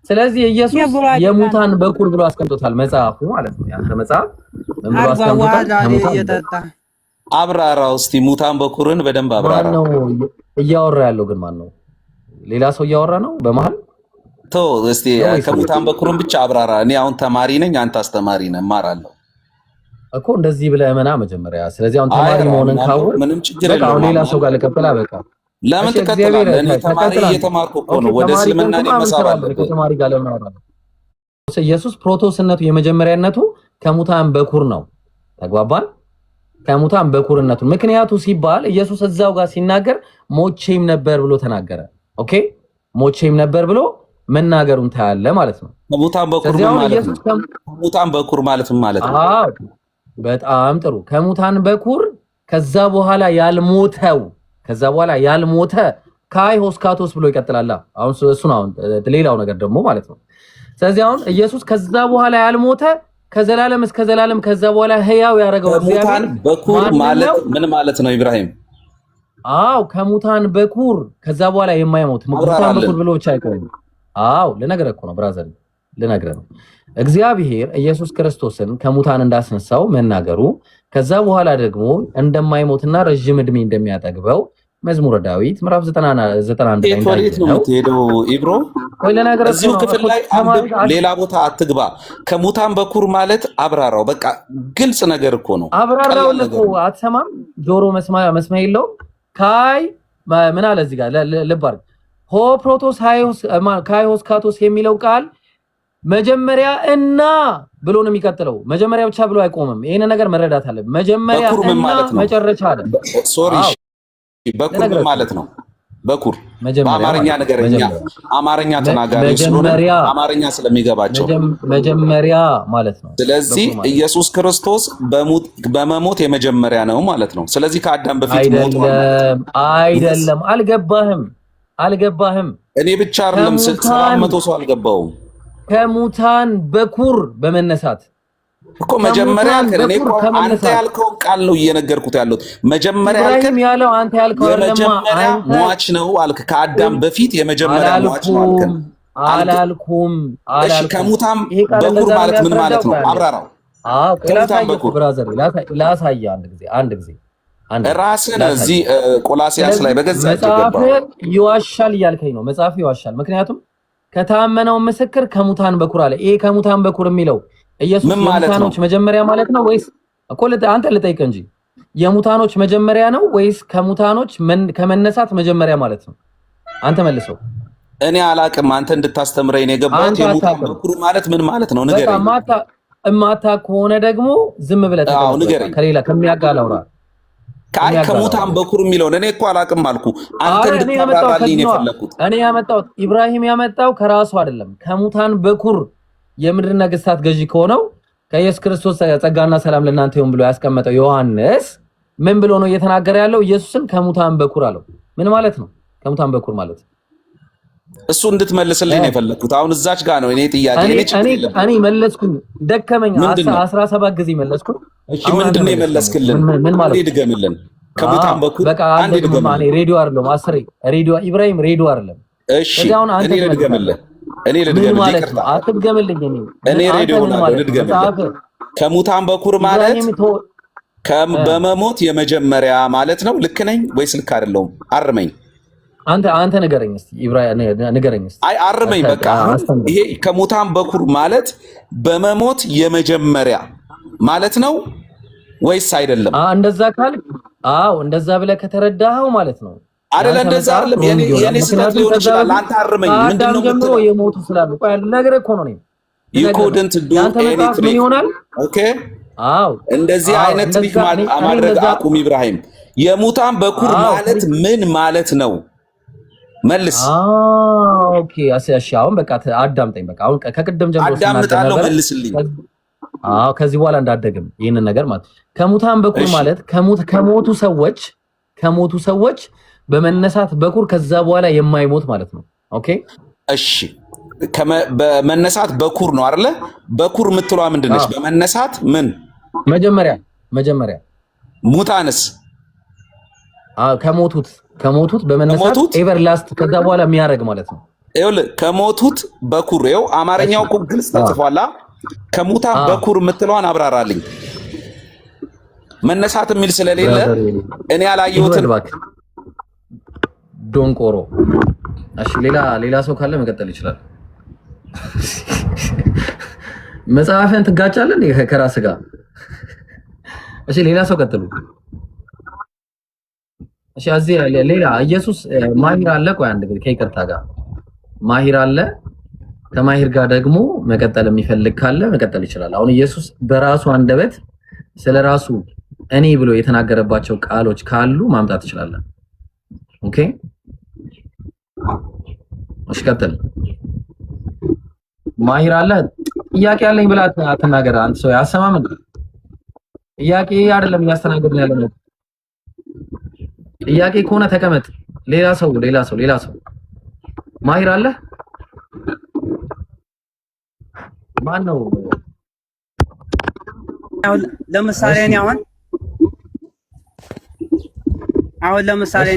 ስለዚህ ኢየሱስ የሙታን በኩር ብሎ አስቀምጦታል መጽሐፉ ማለት ነው። ያንተ መጽሐፍ ምን ብሎ አስቀምጦታል? አብራራው እስቲ ሙታን በኩርን በደንብ አብራራ። ማን ነው እያወራ ያለው ግን? ማን ነው? ሌላ ሰው እያወራ ነው በመሃል? እስቲ ከሙታን በኩርን ብቻ አብራራ። እኔ አሁን ተማሪ ነኝ፣ አንተ አስተማሪ ነህ፣ እማራለሁ እኮ እንደዚህ ብለህ እመና መጀመሪያ። ስለዚህ አሁን ተማሪ መሆንን ካወቅ ምንም ችግር የለውም። ሌላ ሰው ጋር ልቀበል አበቃ። ለምን ትቀጥላለህ? እኔ ተማሪ እየተማርኩ እኮ ነው። ወደ እስልምና መሳብ አለብህ። ከተማሪ ጋር ለምን አወራለሁ? ኢየሱስ ፕሮቶስነቱ የመጀመሪያነቱ ከሙታን በኩር ነው። ተግባባን? ከሙታን በኩርነቱ ምክንያቱ ሲባል ኢየሱስ እዛው ጋር ሲናገር ሞቼም ነበር ብሎ ተናገረ። ኦኬ ሞቼም ነበር ብሎ መናገሩን ታያለ ማለት ነው። ከሙታን በኩር ማለት ነው። ከሙታን በኩር ማለት ማለት ነው። በጣም ጥሩ። ከሙታን በኩር ከዛ በኋላ ያልሞተ ካይሆስካቶስ ብሎ ይቀጥላል። አሁን እሱን አሁን ሌላው ነገር ደግሞ ማለት ነው። ስለዚህ አሁን ኢየሱስ ከዛ በኋላ ያልሞተ ከዘላለም እስከ ዘላለም ከዛ በኋላ ህያው ያደረገው ከሙታን በኩር ማለት ምን ማለት ነው ኢብራሂም? ከሙታን በኩር ከዛ በኋላ የማይሞት ሙታን በኩር ብሎ ብቻ አይቆም። ልነግርህ እኮ ነው ብራዘር፣ ልነግርህ ነው። እግዚአብሔር ኢየሱስ ክርስቶስን ከሙታን እንዳስነሳው መናገሩ ከዛ በኋላ ደግሞ እንደማይሞትና ረጅም ዕድሜ እንደሚያጠግበው መዝሙረ ዳዊት ምዕራፍ 91 ላይ ነው የምትሄደው ኢብሮ። እዚሁ ክፍል ላይ ሌላ ቦታ አትግባ። ከሙታን በኩር ማለት አብራራው። በቃ ግልጽ ነገር እኮ ነው። አብራራው እኮ አትሰማም? ጆሮ መስማ የለውም። ምን አለ እዚህ ጋር ልብ አድርግ። ሆ ፕሮቶስ ካይሆስ ካቶስ የሚለው ቃል መጀመሪያ እና ብሎ ነው የሚቀጥለው። መጀመሪያ ብቻ ብሎ አይቆምም። ይሄን ነገር መረዳት አለ። መጀመሪያ እና መጨረሻ አለ። ሶሪ በኩር ማለት ነው። በኩር በአማርኛ ነገርኛ አማርኛ ተናጋሪ ስለሆነ አማርኛ ስለሚገባቸው መጀመሪያ ማለት ነው። ስለዚህ ኢየሱስ ክርስቶስ በመሞት የመጀመሪያ ነው ማለት ነው። ስለዚህ ከአዳም በፊት ሞት አይደለም። አልገባህም። እኔ ብቻ አይደለም 700 ሰው አልገባውም። ከሙታን በኩር በመነሳት እኮ መጀመሪያ እኔ እኮ አንተ ያልከውን ቃል ነው እየነገርኩት ያለሁት። መጀመሪያ ኢብራሂም ያለው አንተ ያልከው የመጀመሪያ ሟች ነው አልክ። ከአዳም በፊት የመጀመሪያ ሟች ነው አልክ። አላልኩም። እሺ ከሙታን በኩር ማለት ምን ማለት ነው? አብራራው። ከሙታን በኩር ብራዘር ላሳየህ አንድ ጊዜ ራስን እዚህ ቆላሲያስ ላይ በገዛ መጽሐፍ ይዋሻል እያልከኝ ነው። መጽሐፍ ይዋሻል። ምክንያቱም ከታመነው ምስክር ከሙታን በኩር አለ። ይሄ ከሙታን በኩር የሚለው ኢየሱስ የሙታኖች መጀመሪያ ማለት ነው ወይስ እኮ አንተ ልጠይቅ እንጂ የሙታኖች መጀመሪያ ነው ወይስ ከሙታኖች ከመነሳት መጀመሪያ ማለት ነው? አንተ መልሰው። እኔ አላቅም። አንተ እንድታስተምረኝ ነው የገባሁት። የሙታን በኩር ማለት ምን ማለት ነው? ንገረኝ። እማታ ከሆነ ደግሞ ዝም ብለህ ተቀበል። ከሌላ ከሚያጋላውራ ከሙታን በኩር የሚለውን እኔ እኮ አላቅም አልኩ። አንተ እንድታብራራልኝ ነው የፈለኩት። እኔ ያመጣሁት ኢብራሂም ያመጣው ከራሱ አይደለም። ከሙታን በኩር የምድር ነገስታት ገዢ ከሆነው ከኢየሱስ ክርስቶስ ጸጋና ሰላም ለእናንተ ይሁን ብሎ ያስቀመጠው ዮሐንስ ምን ብሎ ነው እየተናገረ ያለው? ኢየሱስን ከሙታን በኩር አለው። ምን ማለት ነው ከሙታን በኩር ማለት? እሱ እንድትመልስልኝ ነው የፈለኩት። አሁን እዛች ጋር ነው እኔ ጥያቄ። እኔ መለስኩኝ፣ ደከመኝ። 17 ጊዜ መለስኩኝ። እሺ ምንድን ነው የመለስክልን? ምን ማለት ይድገምልን። ከሙታን በኩር አንድ ይድገምልን። ሬዲዮ አይደለም አስሬ ሬዲዮ ኢብራሂም ሬዲዮ አይደለም። እሺ እኔ ልድገምልን። እኔ ልድገምልኝ። ይቅርታ አትድገምልኝ። እኔ ሬዲዮ ነው ልድገምልኝ። ከሙታን በኩር ማለት በመሞት የመጀመሪያ ማለት ነው። ልክ ነኝ ወይስ ልክ አይደለሁም? አርመኝ። አንተ ንገረኝ እስቲ ኢብራሂም ንገረኝ እስቲ። አይ አርመኝ በቃ። ይሄ ከሙታን በኩር ማለት በመሞት የመጀመሪያ ማለት ነው ወይስ አይደለም? እንደዛ ካልክ እንደዛ ብለህ ከተረዳኸው ማለት ነው። አይደለ? እንደዛ አይደለም። የኔ ስህተት ሊሆን ይችላል። አንተ አርመኝ። ምንድነው ጀምሮ የሞቱ ስላሉ ቆይ ነገር እኮ ነው። you couldn't do anything ኦኬ። እንደዚህ አይነት ልጅ ማድረግ አቁም ኢብራሂም። የሙታን በኩር ማለት ምን ማለት ነው? መልስ። ኦኬ እሺ አሁን በቃ አዳምጠኝ። በቃ አሁን ከቅድም ጀምሮ አዳምጣለሁ፣ መልስልኝ። ከዚህ በኋላ እንዳደግም ይሄንን ነገር ማለት ከሙታን በኩር ማለት ከሞቱ ሰዎች በመነሳት በኩር ከዛ በኋላ የማይሞት ማለት ነው። ኦኬ እሺ በመነሳት በኩር ነው አይደለ? በኩር የምትለዋ ምንድን ነች? በመነሳት ምን መጀመሪያ ሙታንስ ከሞቱት በመነሳት ኤቨርላስት ከዛ በኋላ የሚያደርግ ማለት ነው። ይኸውልህ ከሞቱት በኩር ይኸው አማርኛው እኮ ግልጽ ተጽፏላ። ከሙታን በኩር የምትለዋን አብራራልኝ። መነሳት የሚል ስለሌለ እኔ ያላየሁትን ዶንቆሮ። እሺ ሌላ ሰው ካለ መቀጠል ይችላል። መጽሐፍን ትጋጫለህ ከራስ ጋር። እሺ ሌላ ሰው ቀጥሉ። እሺ እዚህ ሌላ ኢየሱስ ማሂር አለ። ቆይ አንድ ጊዜ ከይቅርታ ጋር ማሂር አለ። ከማሂር ጋር ደግሞ መቀጠል የሚፈልግ ካለ መቀጠል ይችላል። አሁን ኢየሱስ በራሱ አንደበት ስለራሱ እኔ ብሎ የተናገረባቸው ቃሎች ካሉ ማምጣት ይችላል። ኦኬ እሺ ቀጥል። ማሂር አለ። ጥያቄ አለኝ ብላ አትናገር። አንተ ሰው ያሰማም እንዴ? ጥያቄ አይደለም እያስተናገድን ያለነው። ጥያቄ ከሆነ ተቀመጥ። ሌላ ሰው ማሂር አለ። ማን ነው? ለምሳሌ እኔ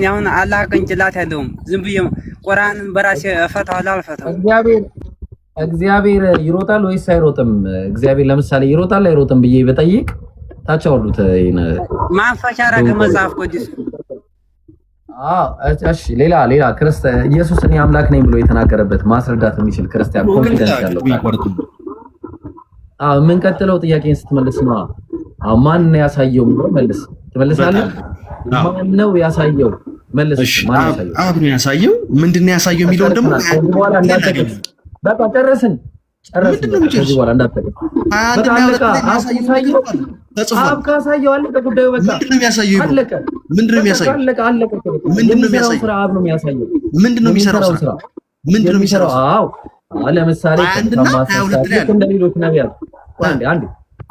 አሁን አላህ ቅንጭላት ያለውም ዝም ብዬ ቁርአንን በራሴ እፈታዋለሁ አልፈታውም። እግዚአብሔር ይሮጣል ወይስ አይሮጥም? እግዚአብሔር ለምሳሌ ይሮጣል አይሮጥም ብዬ በጠይቅ ታቻውሉት ማንፈሻ አረገ መጽሐፍ ቅዱስ። እሺ ሌላ ኢየሱስ እኔ አምላክ ነኝ ብሎ የተናገረበት ማስረዳት የሚችል ክርስቲያን ኮንፊደንስ ያለው ምን ቀጥለው ጥያቄን ስትመልስ ነው። ማን ነው ያሳየው? መልስ ትመልሳለህ። ማን ነው ያሳየው? መልስ። ማን ነው ያሳየው? አብ ነው ያሳየው። ምንድነው ያሳየው የሚለውን ደግሞ በኋላ እንዳትጠቅም። በቃ ጨረስን። ከዚህ በኋላ እንዳትጠቅም። አብ ካሳየው አለቀ ጉዳዩ። በቃ ምንድነው የሚያሳየው? አለቀ። ምንድነው የሚያሳየው? አለቀ። ምንድነው የሚያሳየው? ስራ አብ ነው የሚያሳየው። ምንድነው የሚሰራው ስራ? ምንድነው የሚሰራው? አዎ ለምሳሌ እንደሌሎች ነቢያት አንዴ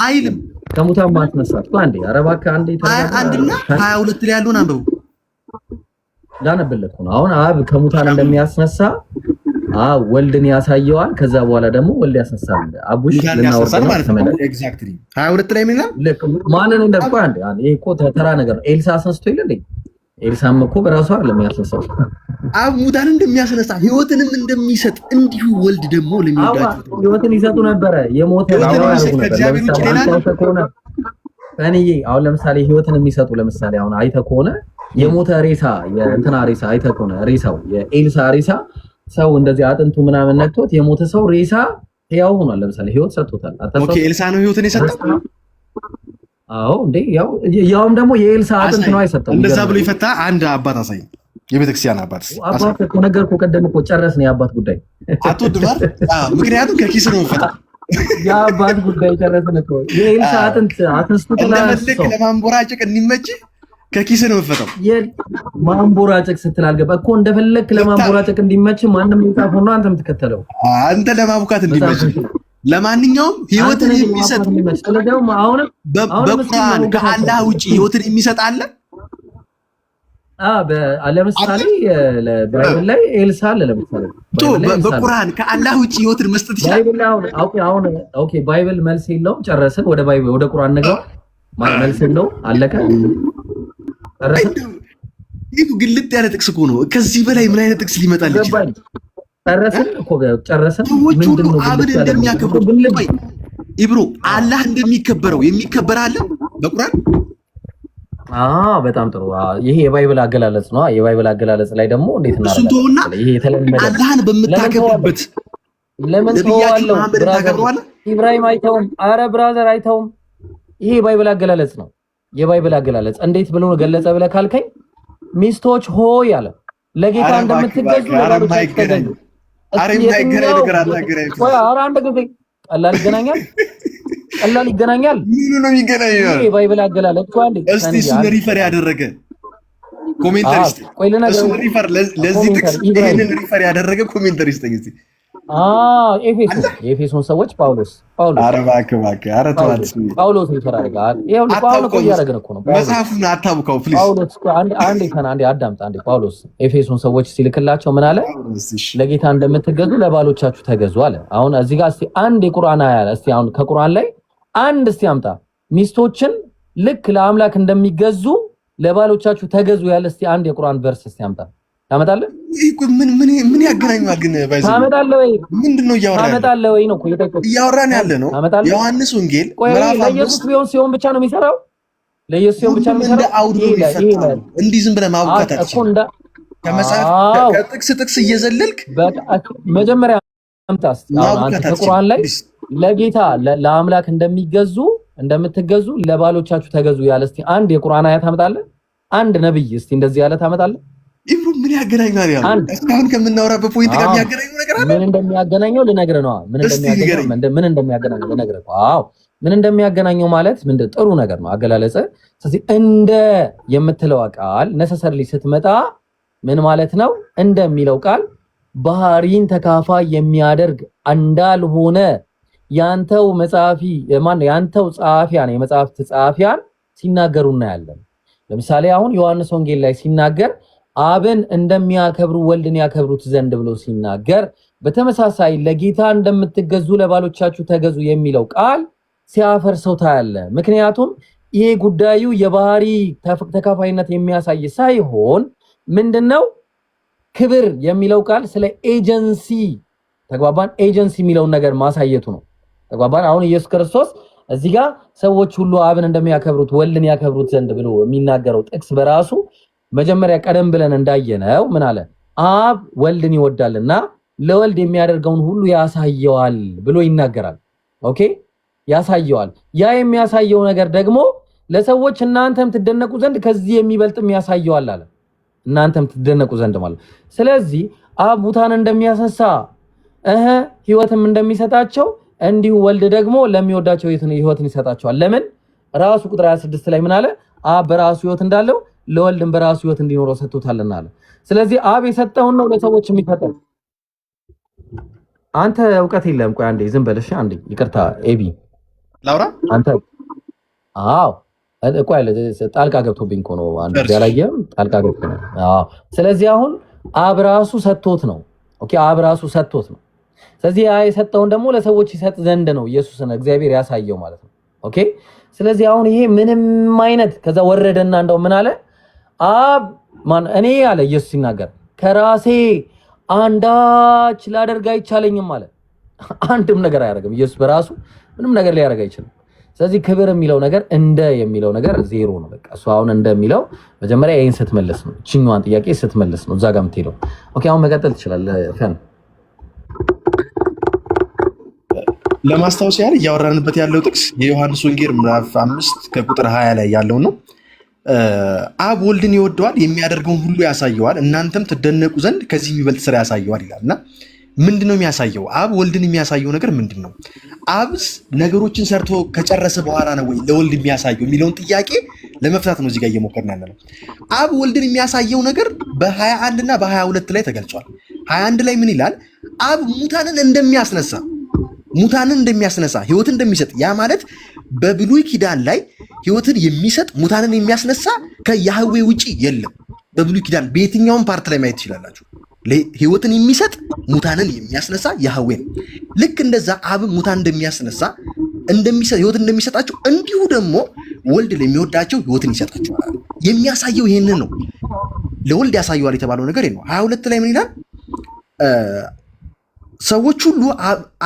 አይልም። ከሙታን ማስነሳት አንዴ። ኧረ እባክህ አንዴ። 21 እና 22 ላይ ያለውን አንብቡ። ላነብለት ነው። አሁን አብ ከሙታን እንደሚያስነሳ ወልድን ያሳየዋል። ከዛ በኋላ ደግሞ ወልድ ያስነሳል። አቡሽ ልናወርድ ማለት ነው። ኤግዛክትሊ 22 ላይ ምን ይላል? ማንን እንደቆ አንዴ ይሄ እኮ ተራ ነገር ኤልሳ አስነስቶ ይል እንዴ? ኤልሳም እኮ በራሱ አይደለም ያስነሳው። አብ ሙታን እንደሚያስነሳ ህይወትንም እንደሚሰጥ እንዲሁ ወልድ ደግሞ ለሚወዳቸው ህይወትን ይሰጡ ነበረ። የሞተ አሁን ለምሳሌ ህይወትን የሚሰጡ ለምሳሌ አሁን አይተህ ከሆነ የሞተ ሬሳ የእንትና ሬሳ አይተህ ከሆነ ሬሳው የኤልሳ ሬሳ ሰው እንደዚህ አጥንቱ ምናምን ነክቶት የሞተ ሰው ሬሳ ያው ሆኗል። ለምሳሌ ህይወት ሰጥቶታል። ኦኬ ኤልሳ ነው ህይወትን የሰጠው። አዎ እንዴ ያውም ደግሞ የኤልሳ አጥንት ነው አይሰጠው። እንደዛ ብሎ ይፈታ አንድ አባት አሳይ። የቤተክርስቲያን አባት እኮ ነገርኩህ። ቀደም እኮ ጨረስን የአባት ጉዳይ አትወድማል። ምክንያቱም ከኪስ ነው የሚፈታ የአባት ጉዳይ ጨረስን እኮ። የኤልሳ አጥንት አትንስቱትና ለማንቦራጨቅ እንዲመች ከኪስ ነው የሚፈታው። ማንቦራጨቅ ስትል አልገባ እኮ እንደፈለክ ለማንቦራጨቅ እንዲመች ማንም ይጻፈው ነው አንተ የምትከተለው። አንተ ለማቡካት እንዲመች ለማንኛውም ህይወትን የሚሰጥ በቁርአን ከአላህ ውጪ ህይወትን የሚሰጥ አለ። ለምሳሌ ባይብል ላይ ኤልሳ አለ። ለምሳሌ በቁርአን ከአላህ ውጪ ህይወትን መስጠት ይችላል። ኦኬ ባይብል መልስ የለውም። ጨረስን። ወደ ባይብል ወደ ቁርአን ነገው መልስ የለውም። አለቀ። ይሄ ግልጥ ያለ ጥቅስ እኮ ነው። ከዚህ በላይ ምን አይነት ጥቅስ ሊመጣል ይችላል? ጨረስን እኮ ጨረስን። ምንድነው አብን እንደሚያከብሩ ኢብሮ አላህ እንደሚከበረው የሚከበር አለ በቁርአን። በጣም ጥሩ። ይሄ የባይብል አገላለጽ ነው። የባይብል አገላለጽ ላይ ደግሞ እንዴት እናደርጋለን? ይሄ የተለመደ አላህን በምታከብሩበት ለምን ተዋለው? ኢብራሂም አይተውም። አረ ብራዘር አይተውም። ይሄ የባይብል አገላለጽ ነው። የባይብል አገላለጽ እንዴት ብሎ ገለጸ ብለህ ካልከኝ ሚስቶች ሆይ አለ ለጌታ እንደምትገዙ ለባሎቻችሁ ተገዙ። አንድ ጊዜ ቀላል ይገናኛል። ቀላል ይገናኛል። ምን ነው የሚገናኘው? ይሄ የባይብል አገላለጽ እኮ አንዴ እስቲ እሱን ሪፈር ያደረገ ኮሜንተሪስት እሱን ሪፈር ለዚህ ጥቅስ ይሄንን ሪፈር ያደረገ ኮሜንተሪስት እስቲ የኤፌሶን ሰዎች ጳውሎስ ኧረ እባክህ ኧረ ተዋት። ጳውሎስ ይፈራርጋል። ይሄው ጳውሎስ እኮ እያደረግን እኮ ነው። መጽሐፉን አታውቀው ፕሊዝ። ጳውሎስ አንዴ አዳምጥ። አንዴ ጳውሎስ ኤፌሶን ሰዎች ሲልክላቸው ምን አለ? ለጌታ እንደምትገዙ ለባሎቻችሁ ተገዙ አለ። አሁን እዚህ ጋር እስቲ አንድ የቁርአን አያ እስቲ አሁን ከቁርአን ላይ አንድ እስቲ አምጣ። ሚስቶችን ልክ ለአምላክ እንደሚገዙ ለባሎቻችሁ ተገዙ ያለ እስቲ አንድ የቁርአን ቨርስ እስቲ አምጣ። ታመጣለህ? ምን ያገናኛል ግን? ባይዘ ታመጣለህ ወይ? ምንድነው እያወራን? ታመጣለህ ወይ ነው እያወራን ያለ ነው። ዮሐንስ ወንጌል ምዕራፍ 5 ለኢየሱስ ሲሆን ብቻ ነው የሚሰራው። ለኢየሱስ ሲሆን ብቻ ነው የሚሰራው። እንደ አውዱ ይፈታል። እንዲህ ዝም ብለህ ማቡካታችን እኮ እንደ ከመጽሐፍ ከጥቅስ እየዘለልክ መጀመሪያ አምጣስ። አንተ ከቁርአን ላይ ለጌታ ለአምላክ እንደምትገዙ ለባሎቻችሁ ተገዙ ያለ እስቲ አንድ የቁርአን አያት ታመጣለህ? አንድ ነብይ እስቲ እንደዚህ ያለ ታመጣለህ? ኢብሮ ምን ያገናኛል? ያው እስካሁን ከምናወራበት ፖይንት ጋር የሚያገናኘው ነገር አለ። ምን እንደሚያገናኘው ልነግርህ ነው። ምን እንደሚያገናኘው ልነግርህ ነው። አዎ ምን እንደሚያገናኘው ማለት ምንድን ጥሩ ነገር ነው አገላለጽ። ስለዚህ እንደ የምትለው ቃል ነሰሰርሊ ስትመጣ ምን ማለት ነው? እንደሚለው ቃል ባህሪን ተካፋይ የሚያደርግ እንዳልሆነ ያንተው መጻፊ ማነው? ያንተው ጸሐፊያን የመጽሐፍት ጸሐፊያን ሲናገሩ እናያለን። ለምሳሌ አሁን ዮሐንስ ወንጌል ላይ ሲናገር አብን እንደሚያከብሩ ወልድን ያከብሩት ዘንድ ብሎ ሲናገር፣ በተመሳሳይ ለጌታ እንደምትገዙ ለባሎቻችሁ ተገዙ የሚለው ቃል ሲያፈርሰው ታያለ። ምክንያቱም ይሄ ጉዳዩ የባህሪ ተካፋይነት የሚያሳይ ሳይሆን ምንድነው ክብር የሚለው ቃል ስለ ኤጀንሲ ተግባባን። ኤጀንሲ የሚለውን ነገር ማሳየቱ ነው። ተግባባን። አሁን ኢየሱስ ክርስቶስ እዚህ ጋር ሰዎች ሁሉ አብን እንደሚያከብሩት ወልድን ያከብሩት ዘንድ ብሎ የሚናገረው ጥቅስ በራሱ መጀመሪያ ቀደም ብለን እንዳየነው ምን አለ? አብ ወልድን ይወዳልና ለወልድ የሚያደርገውን ሁሉ ያሳየዋል ብሎ ይናገራል። ኦኬ ያሳየዋል። ያ የሚያሳየው ነገር ደግሞ ለሰዎች እናንተም ትደነቁ ዘንድ ከዚህ የሚበልጥም ያሳየዋል አለ። እናንተም ትደነቁ ዘንድ ማለት። ስለዚህ አብ ሙታን እንደሚያስነሳ ህይወትም እንደሚሰጣቸው እንዲሁ ወልድ ደግሞ ለሚወዳቸው ህይወትን ይሰጣቸዋል። ለምን? ራሱ ቁጥር 26 ላይ ምን አለ? አብ በራሱ ህይወት እንዳለው ለወልድም በራሱ ህይወት እንዲኖረው ሰጥቶታልና አለ። ስለዚህ አብ የሰጠውን ነው ለሰዎች የሚሰጠው። አንተ እውቀት የለም። ቆይ አንዴ ዝም በልሽ። አንዴ ይቅርታ ኤቢ ላውራ። አንተ አዎ ቆይ ጣልቃ ገብቶብኝ እኮ ነው። አንድ ያላየም ጣልቃ ገብቶ ነው። አዎ ስለዚህ አሁን አብ ራሱ ሰጥቶት ነው። ኦኬ አብ ራሱ ሰጥቶት ነው። ስለዚህ ያ የሰጠውን ደግሞ ለሰዎች ይሰጥ ዘንድ ነው ኢየሱስን እግዚአብሔር ያሳየው ማለት ነው። ኦኬ ስለዚህ አሁን ይሄ ምንም አይነት ከዛ ወረደና እንደው ምን አለ አብ ማን እኔ አለ ኢየሱስ ሲናገር ከራሴ አንዳች ላደርግ አይቻለኝም አለ። አንድም ነገር አያደርግም ኢየሱስ በራሱ ምንም ነገር ሊያደርግ አይችልም። ስለዚህ ክብር የሚለው ነገር እንደ የሚለው ነገር ዜሮ ነው። በቃ እሱ አሁን እንደሚለው መጀመሪያ ይሄን ስትመልስ ነው እቺኛዋን ጥያቄ ስትመልስ ነው እዛ ጋር የምትሄደው። ኦኬ አሁን መቀጠል ትችላለህ ፈን። ለማስታወስ ያህል እያወራንበት ያለው ጥቅስ የዮሐንስ ወንጌል ምዕራፍ 5 ከቁጥር 20 ላይ ያለው ነው። አብ ወልድን ይወደዋል የሚያደርገውን ሁሉ ያሳየዋል እናንተም ትደነቁ ዘንድ ከዚህ የሚበልጥ ስራ ያሳየዋል ይላልና ምንድነው የሚያሳየው? አብ ወልድን የሚያሳየው ነገር ምንድነው? አብስ ነገሮችን ሰርቶ ከጨረሰ በኋላ ነው ወይ ለወልድ የሚያሳየው የሚለውን ጥያቄ ለመፍታት ነው እዚህ ጋር እየሞከርን ያለነው። አብ ወልድን የሚያሳየው ነገር በ21 እና በ22 ላይ ተገልጿል። 21 ላይ ምን ይላል? አብ ሙታንን እንደሚያስነሳ ህይወትን እንደሚሰጥ። ያ ማለት በብሉይ ኪዳን ላይ ህይወትን የሚሰጥ ሙታንን የሚያስነሳ ከያህዌ ውጪ የለም። በብሉይ ኪዳን በየትኛውም ፓርት ላይ ማየት ትችላላችሁ። ህይወትን የሚሰጥ ሙታንን የሚያስነሳ ያህዌ ነው። ልክ እንደዛ አብ ሙታን እንደሚያስነሳ ህይወትን እንደሚሰጣቸው እንዲሁ ደግሞ ወልድ ለሚወዳቸው ህይወትን ይሰጣቸዋል። የሚያሳየው ይሄንን ነው። ለወልድ ያሳየዋል የተባለው ነገር ነው። 22 ላይ ምን ይላል? ሰዎች ሁሉ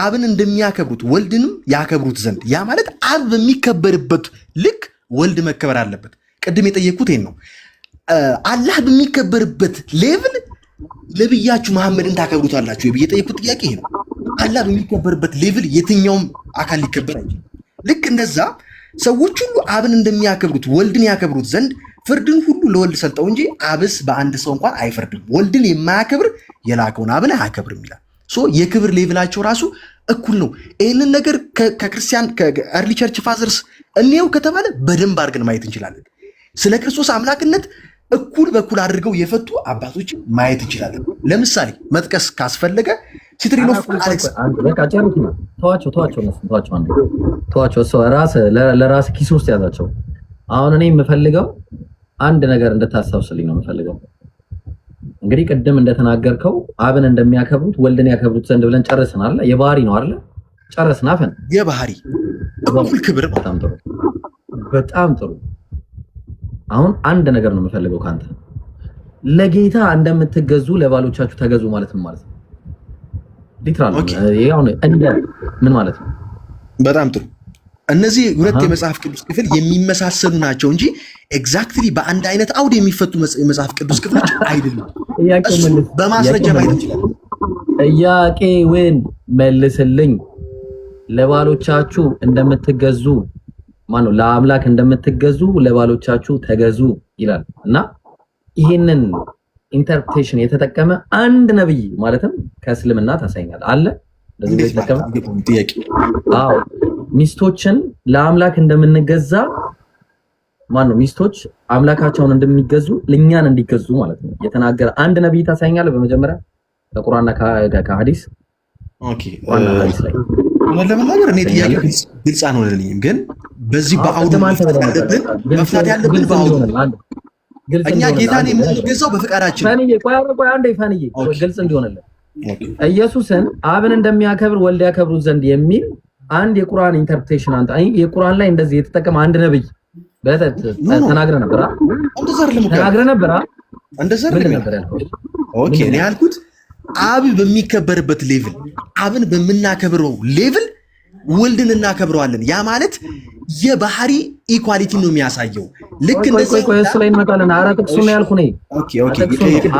አብን እንደሚያከብሩት ወልድንም ያከብሩት ዘንድ። ያ ማለት አብ በሚከበርበት ልክ ወልድ መከበር አለበት። ቅድም የጠየቅኩት ይሄን ነው። አላህ በሚከበርበት ሌቭል ነብያችሁ መሐመድን ታከብሩታላችሁ ብዬ የጠየቅኩት ጥያቄ ይሄ ነው። አላህ በሚከበርበት ሌቭል የትኛውም አካል ሊከበር አይችልም። ልክ እንደዛ ሰዎች ሁሉ አብን እንደሚያከብሩት ወልድን ያከብሩት ዘንድ ፍርድን ሁሉ ለወልድ ሰጠው እንጂ አብስ በአንድ ሰው እንኳን አይፈርድም። ወልድን የማያከብር የላከውን አብን አያከብርም ይላል። የክብር ሌቭላቸው ራሱ እኩል ነው። ይህንን ነገር ከክርስቲያን ከአርሊ ቸርች ፋዘርስ እንየው ከተባለ በደንብ አድርገን ማየት እንችላለን። ስለ ክርስቶስ አምላክነት እኩል በኩል አድርገው የፈቱ አባቶች ማየት እንችላለን። ለምሳሌ መጥቀስ ካስፈለገ ሲትሪን ኦፍ አሌክስ ተዋቸው ለራስ ኪስ ውስጥ ያዛቸው። አሁን እኔ የምፈልገው አንድ ነገር እንድታስታውስልኝ ነው የምፈልገው። እንግዲህ ቅድም እንደተናገርከው አብን እንደሚያከብሩት ወልድን ያከብሩት ዘንድ ብለን ጨርስናል። የባህሪ ነው አይደል? ጨርስና ፈን የባህሪ እኩል ክብር። በጣም ጥሩ። አሁን አንድ ነገር ነው የምፈልገው ካንተ። ለጌታ እንደምትገዙ ለባሎቻችሁ ተገዙ ማለት ነው ማለት ነው። ሊትራል ይሄው እንደ ምን ማለት ነው? በጣም ጥሩ። እነዚህ ሁለት የመጽሐፍ ቅዱስ ክፍል የሚመሳሰሉ ናቸው እንጂ ኤግዛክትሊ በአንድ አይነት አውድ የሚፈቱ የመጽሐፍ ቅዱስ ክፍሎች አይደሉም። በማስረጃ ማየት እንችላለን። ጥያቄውን መልስልኝ። ለባሎቻችሁ እንደምትገዙ ማነው? ለአምላክ እንደምትገዙ ለባሎቻችሁ ተገዙ ይላል እና ይሄንን ኢንተርፕሬቴሽን የተጠቀመ አንድ ነብይ ማለትም ከእስልምና ታሳይኛል አለ እንደዚህ የተጠቀመ ጥያቄ። አዎ ሚስቶችን ለአምላክ እንደምንገዛ ማነው? ሚስቶች አምላካቸውን እንደሚገዙ ለኛን እንዲገዙ ማለት ነው የተናገረ አንድ ነብይ ታሳይኛለህ? በመጀመሪያ ከቁርአንና ከሐዲስ። ኦኬ ለምን እኔ ጥያቄ ግልጽ አልሆነልኝም፣ ግን በዚህ በአውዱ መፍታት ያለብን በአውዱ እኛ ጌታን የምንገዛው በፍቃዳችን። ቆይ አንዴ ፋንዬ ግልጽ እንዲሆንልን ኢየሱስን አብን እንደሚያከብር ወልድ ያከብሩት ዘንድ የሚል አንድ የቁርአን ኢንተርፕሬቴሽን አንተ የቁርአን ላይ እንደዚህ የተጠቀመ አንድ ነብይ ተናግረህ ነበር ኦኬ እኔ ያልኩት አብ በሚከበርበት ሌቭል አብን በምናከብረው ሌቭል ወልድን እናከብረዋለን። ያ ማለት የባህሪ ኢኳሊቲ ነው የሚያሳየው። ልክ እንደዚህ እሱ ላይ እንመጣለን። አራቅ እሱ ነው ያልኩህ ነኝ።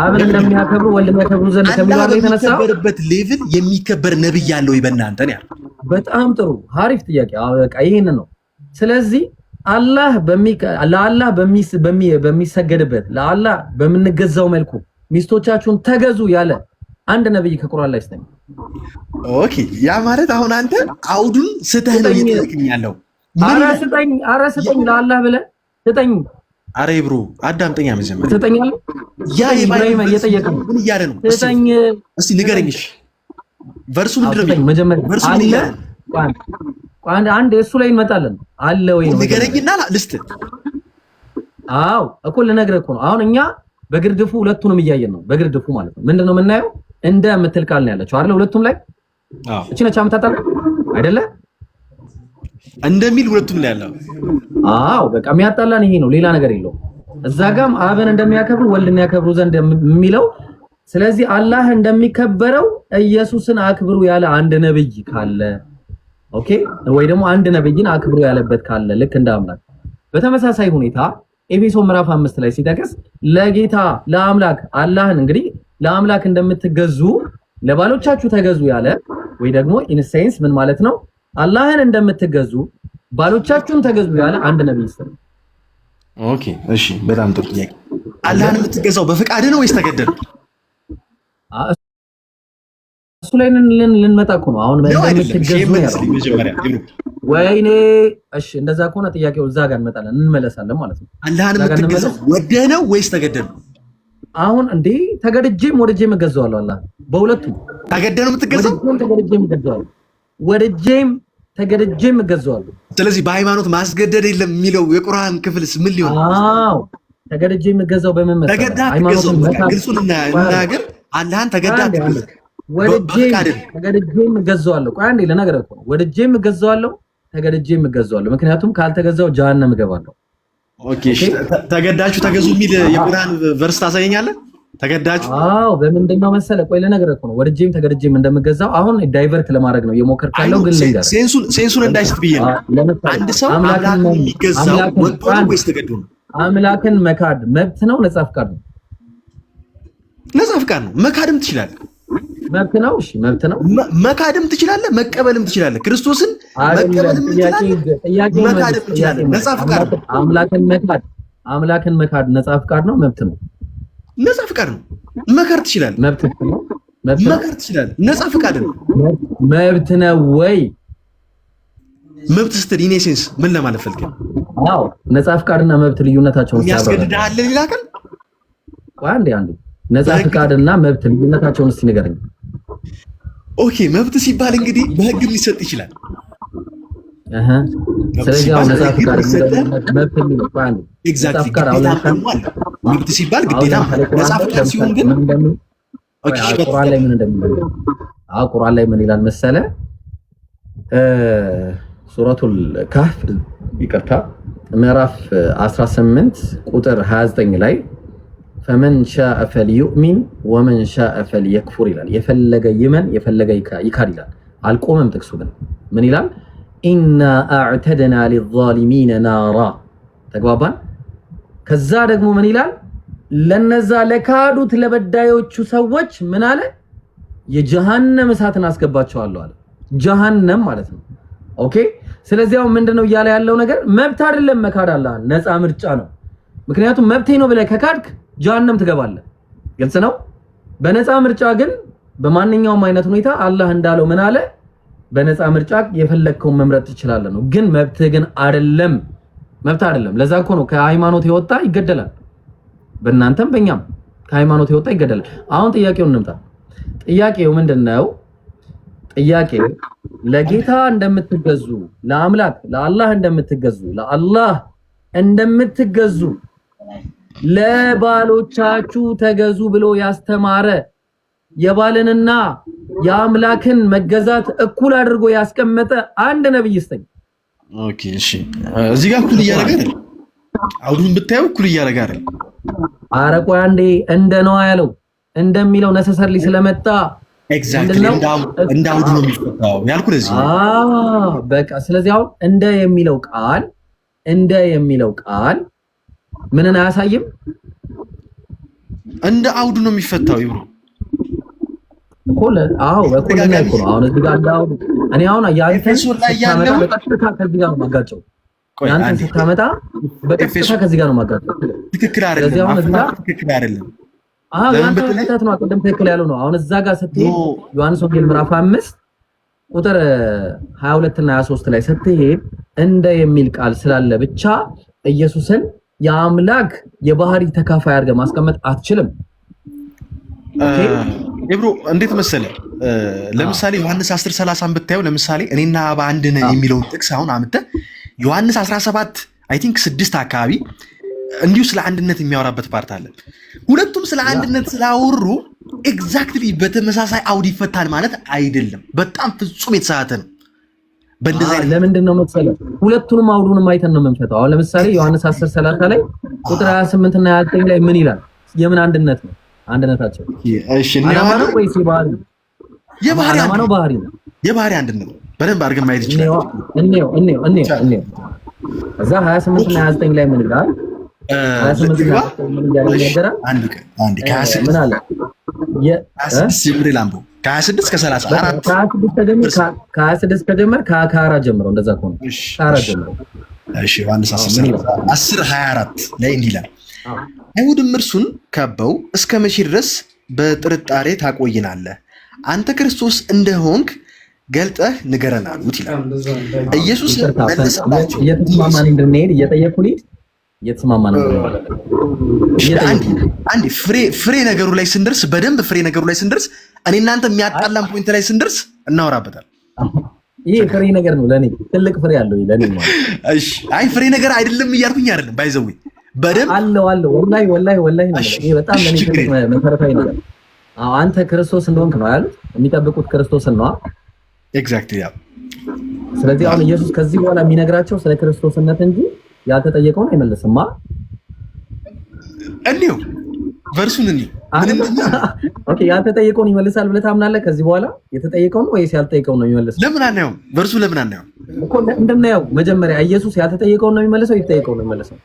አብን እንደሚያከብሩ ወልድን ያከብሩ ዘንድ ከሚለው ላይ ተነሳ በሚከበርበት ሌቭል የሚከበር ነብይ ያለው ይበእናንተ ነው ያልኩህ። በጣም ጥሩ አሪፍ ጥያቄ። በቃ ይሄን ነው። ስለዚህ አላህ ለአላህ በሚሰገድበት ለአላህ በምንገዛው መልኩ ሚስቶቻችሁን ተገዙ ያለ አንድ ነብይ ከቁርአን ላይ ስተኝ። ኦኬ ያ ማለት አሁን አንተ አውዱን ስተህ ነው እየጠየቅኝ ያለው። ኧረ ስጠኝ ለአላህ ብለህ ስጠኝ። ኧረ ብሮ አዳምጠኛ መጀመሪያ ስጠኝ። ያ ኢብራሂም እየጠየቀ ነው። ምን እያለ ነው? ስጠኝ እስቲ ንገረኝ። እሺ ቨርሱ ምንድን ነው? መጀመሪያ አለ አንድ እሱ ላይ እንመጣለን። አለ ወይ ነው ንገረኝና ልስጥ። አዎ እኮ ልነግርህ እኮ ነው። አሁን እኛ በግርድፉ ሁለቱንም እያየን ነው። በግርድፉ ማለት ነው ምንድነው የምናየው? እንደ የምትል ቃል ነው ያለችው አይደለ? ሁለቱም ላይ እቺ ነች አምታታል አይደለ? እንደሚል ሁለቱም ላይ ያለው። አዎ በቃ የሚያጣላን ይሄ ነው፣ ሌላ ነገር የለውም። እዛ ጋም አብን እንደሚያከብሩ ወልድን ያከብሩ ዘንድ የሚለው ስለዚህ አላህ እንደሚከበረው ኢየሱስን አክብሩ ያለ አንድ ነብይ ካለ ኦኬ፣ ወይ ደግሞ አንድ ነብይን አክብሩ ያለበት ካለ ልክ እንደ አምላክ በተመሳሳይ ሁኔታ ኤፌሶን ምዕራፍ 5 ላይ ሲጠቅስ ለጌታ ለአምላክ አላህን እንግዲህ ለአምላክ እንደምትገዙ ለባሎቻችሁ ተገዙ ያለ ወይ ደግሞ ኢን ሴንስ ምን ማለት ነው? አላህን እንደምትገዙ ባሎቻችሁን ተገዙ ያለ አንድ ነብይ ነው። ኦኬ እሺ፣ በጣም ጥሩ ጥያቄ። አላህን የምትገዛው በፍቃድ ነው ወይስ ተገደል? እሱ ላይ ልንመጣ እኮ ነው አሁን እንደምትገዙ መጀመሪያ ወይኔ እሺ፣ እንደዛ ከሆነ ጥያቄው እዛ ጋር እንመጣለን እንመለሳለን ማለት ነው። አላህን የምትገዛው ወደህ ነው ወይስ ተገደል? አሁን እንዴ ተገድጄም ወደጄም እገዛዋለሁ። አላህ በሁለቱም ተገደህ ነው የምትገዛው? ተገድጄም እገዛዋለሁ፣ ወደጄም ተገድጄም እገዛዋለሁ። ስለዚህ በሃይማኖት ማስገደድ የለም የሚለው የቁርአን ክፍልስ ምን ሊሆን? አዎ ተገድጄም እገዛው በምን መሰለህ? ሃይማኖቱን ግልጹን እናገር። አላህን ተገዳ ትገዛ ተገድጄም እገዛዋለሁ። ቆይ አንዴ ለነገር እኮ ወደጄም እገዛዋለሁ፣ ተገድጄም እገዛዋለሁ። ምክንያቱም ካልተገዛው ጀሃነም እገባለሁ። ኦኬ እሺ፣ ተገዳችሁ ተገዙ የሚል የቁርአን ቨርስ ታሳየኛለህ? ተገዳችሁ? አዎ በምንድነው መሰለህ? ቆይ ለነገር እኮ ነው ወደጄም ተገድጄም እንደምገዛው አሁን ዳይቨርት ለማድረግ ነው እየሞከርኩ ያለው። ግን ልንገር ሴንሱን እንዳይስት ብዬ ነው። አንድ ሰው አምላክን የሚገዛው ወዶ ወይስ ተገዶ ነው? አምላክን መካድ መብት ነው ነፃ ፍቃድ ነው? ነፃ ፍቃድ ነው። መካድም ትችላለህ። መብት ነው። እሺ መብት ነው። መካድም ትችላለህ፣ መቀበልም ትችላለህ። ክርስቶስን መቀበልም ትችላለህ፣ መካድም ትችላለህ። ነፃ ፍቃድ ነው። አምላክን መካድ ነፃ ፍቃድ ነው? መብት ነው? ነፃ ፍቃድ ነው። መከር ትችላለህ። መብት ነው። መከር ትችላለህ። ነፃ ፍቃድ ነው። መብት ነው ወይ? መብት ስትል ኢን ኤሴንስ ምን ለማለት ፈልገህ? አዎ ነፃ ፍቃድና መብት ልዩነታቸውን ያስገድዳል ይላል። አንዴ ነፃ ፍቃድና መብት ልዩነታቸውን እስቲ ንገረኝ። ኦኬ መብት ሲባል እንግዲህ በህግ ሊሰጥ ይችላል። ስለዚህ አሁን ነፃ ፍቃድ መብት የሚለው አንዴ ኤግዛክትሊ መብት ሲባል ግዴታ ነፃ ፍቃድ ሲሆን ግን ቁርአን ላይ ምን እንደሚለው ቁርአን ላይ ምን ይላል መሰለ? ሱረቱል ካህፍ ይቅርታ ምዕራፍ 18 ቁጥር 29 ላይ ፈመን ሻአ ፈልዩእሚን ወመን ሻአ ፈልየክፉር ይላል። የፈለገ ይመን የፈለገ ይካድ ይላል። አልቆመም ጥቅሱ ግን ምን ይላል? ኢና አዕተድና ሊዛሊሚነ ናራ። ተግባባን? ከዛ ደግሞ ምን ይላል? ለነዛ ለካዱት ለበዳዮቹ ሰዎች ምን አለ? የጀሃነም እሳትን አስገባቸዋለሁ አለ። ጀሃነም ማለት ነው። ኦኬ ስለዚህ አሁን ምንድነው እያለ ያለው ነገር? መብት አይደለም መካድ፣ አለ ነፃ ምርጫ ነው። ምክንያቱም መብቴ ነው ብለህ ከካድክ ጀሃነም ትገባለህ። ግልጽ ነው። በነፃ ምርጫ ግን በማንኛውም አይነት ሁኔታ አላህ እንዳለው ምን አለ? በነፃ ምርጫ የፈለግከውን መምረጥ ትችላለህ ነው። ግን መብት ግን አይደለም፣ መብት አይደለም። ለዛ እኮ ነው ከሃይማኖት የወጣ ይገደላል። በእናንተም በእኛም ከሃይማኖት የወጣ ይገደላል። አሁን ጥያቄውን እንምጣ። ጥያቄው ምንድነው? ጥያቄው ለጌታ እንደምትገዙ ለአምላክ ለአላህ እንደምትገዙ ለአላህ እንደምትገዙ ለባሎቻችሁ ተገዙ ብሎ ያስተማረ የባልንና የአምላክን መገዛት እኩል አድርጎ ያስቀመጠ አንድ ነብይ ይስተኝ። ኦኬ እሺ፣ እዚህ ጋር እኩል እያደረገ አይደል? አውዱን ብታየው እኩል እያደረገ አይደል? ኧረ ቆይ አንዴ እንደ ነው ያለው እንደሚለው ነሰሰርሊ ስለመጣ ኤግዛክትሊ እንደ አውዱ ነው የሚፈታው ያልኩህ ለዚህ ነው። በቃ ስለዚህ አሁን እንደ የሚለው ቃል ምንን አያሳይም? እንደ አውዱ ነው የሚፈታው ይብሩ ኮለ በኮለ ላይ እኮ ነው። አሁን እዚህ ጋር እንዳው እኔ አሁን ያንተን ስታመጣ በቀጥታ ከዚህ ጋር ነው ማጋጨው። ያንተን ስታመጣ በቀጥታ ከዚህ ጋር ነው ማጋጨው። ትክክል አይደለም። ትክክል አይደለም። ያንተ ስህተት ነው። ቅድም ትክክል ያለው ነው። አሁን እዛ ጋር ስትሄድ ዮሐንስ ወንጌል ምዕራፍ 5 ቁጥር 22 እና 23 ላይ ስትሄድ እንደ የሚል ቃል ስላለ ብቻ ኢየሱስን የአምላክ የባህሪ ተካፋይ አድርገህ ማስቀመጥ አትችልም። ይብሩ እንዴት መሰለ? ለምሳሌ ዮሐንስ 10:30 ብታየው ለምሳሌ እኔና አብ አንድ ነን የሚለውን ጥቅስ አሁን አምጥተህ ዮሐንስ 17 አይ ቲንክ 6 አካባቢ እንዲሁ ስለ አንድነት የሚያወራበት ፓርት አለ። ሁለቱም ስለ አንድነት ስላወሩ ኤግዛክትሊ በተመሳሳይ አውድ ይፈታል ማለት አይደለም። በጣም ፍጹም የተሳሳተ ነው። በእንደዚህ አይነት ለምንድን ነው መሰለህ ሁለቱንም አውዱንም አይተን ነው የምንፈታው። አሁን ለምሳሌ ዮሐንስ 10:30 ላይ ቁጥር 28 እና 29 ላይ ምን ይላል? የምን አንድነት ነው? አንድነታቸው እሺ ዓላማ ነው ወይስ የባህሪ? ዓላማ ነው ባህሪ ነው? የባህሪ አንድነት ነው። በደንብ አድርገን ማየት ይችላል። እንየው እዛ 28 እና 29 ላይ ምን ይላል? 28 እና 29 ምን ይላል? አንድ ከ26 ምን አለ? ከ26 ጀምሬ ላምበው ከ26 እስከ 34 ከ26 ከጀመር ከ4 ጀምሮ እንደዛ ከሆነ ከ4 ጀምሮ እሺ ዮሐንስ 10:24 ላይ እንዲህ ይላል አይሁድም እርሱን ከበው እስከ መቼ ድረስ በጥርጣሬ ታቆይናለህ? አንተ ክርስቶስ እንደሆንክ ገልጠህ ንገረን አሉት ይላል። ኢየሱስ መለሰላቸው። እየተስማማን እንድንሄድ እየጠየኩኝ እየተስማማን አንዴ ፍሬ ነገሩ ላይ ስንደርስ በደንብ ፍሬ ነገሩ ላይ ስንደርስ እኔ እናንተ የሚያጣላን ፖይንት ላይ ስንደርስ እናወራበታል። ይሄ ፍሬ ነገር ነው ለኔ ትልቅ ፍሬ አለው ለኔ ማለት። እሺ አይ ፍሬ ነገር አይደለም እያልኩኝ አይደለም ባይዘው በደንብ አለው ወላሂ ነው። ይሄ በጣም ለኔ ትልቅ መሰረታዊ ነገር። አንተ ክርስቶስ እንደሆንክ ነው ያሉት። የሚጠብቁት ክርስቶስን ነው። ኤግዛክትሊ ያ። ስለዚህ አሁን ኢየሱስ ከዚህ በኋላ የሚነግራቸው ስለ ክርስቶስነት እንጂ ያልተጠየቀውን አይመልስማ። እንዴው ቨርሱን እንዴ ኦኬ ያልተጠየቀውን ይመልሳል ብለህ ታምናለህ? ከዚህ በኋላ የተጠየቀውን ወይስ ያልተጠየቀውን ነው የሚመልሰው? ለምን አናየው? ቨርሱ ለምን አናየው እኮ እንደናየው መጀመሪያ ኢየሱስ ያልተጠየቀውን ነው የሚመልሰው የተጠየቀውን ነው የሚመልሰው?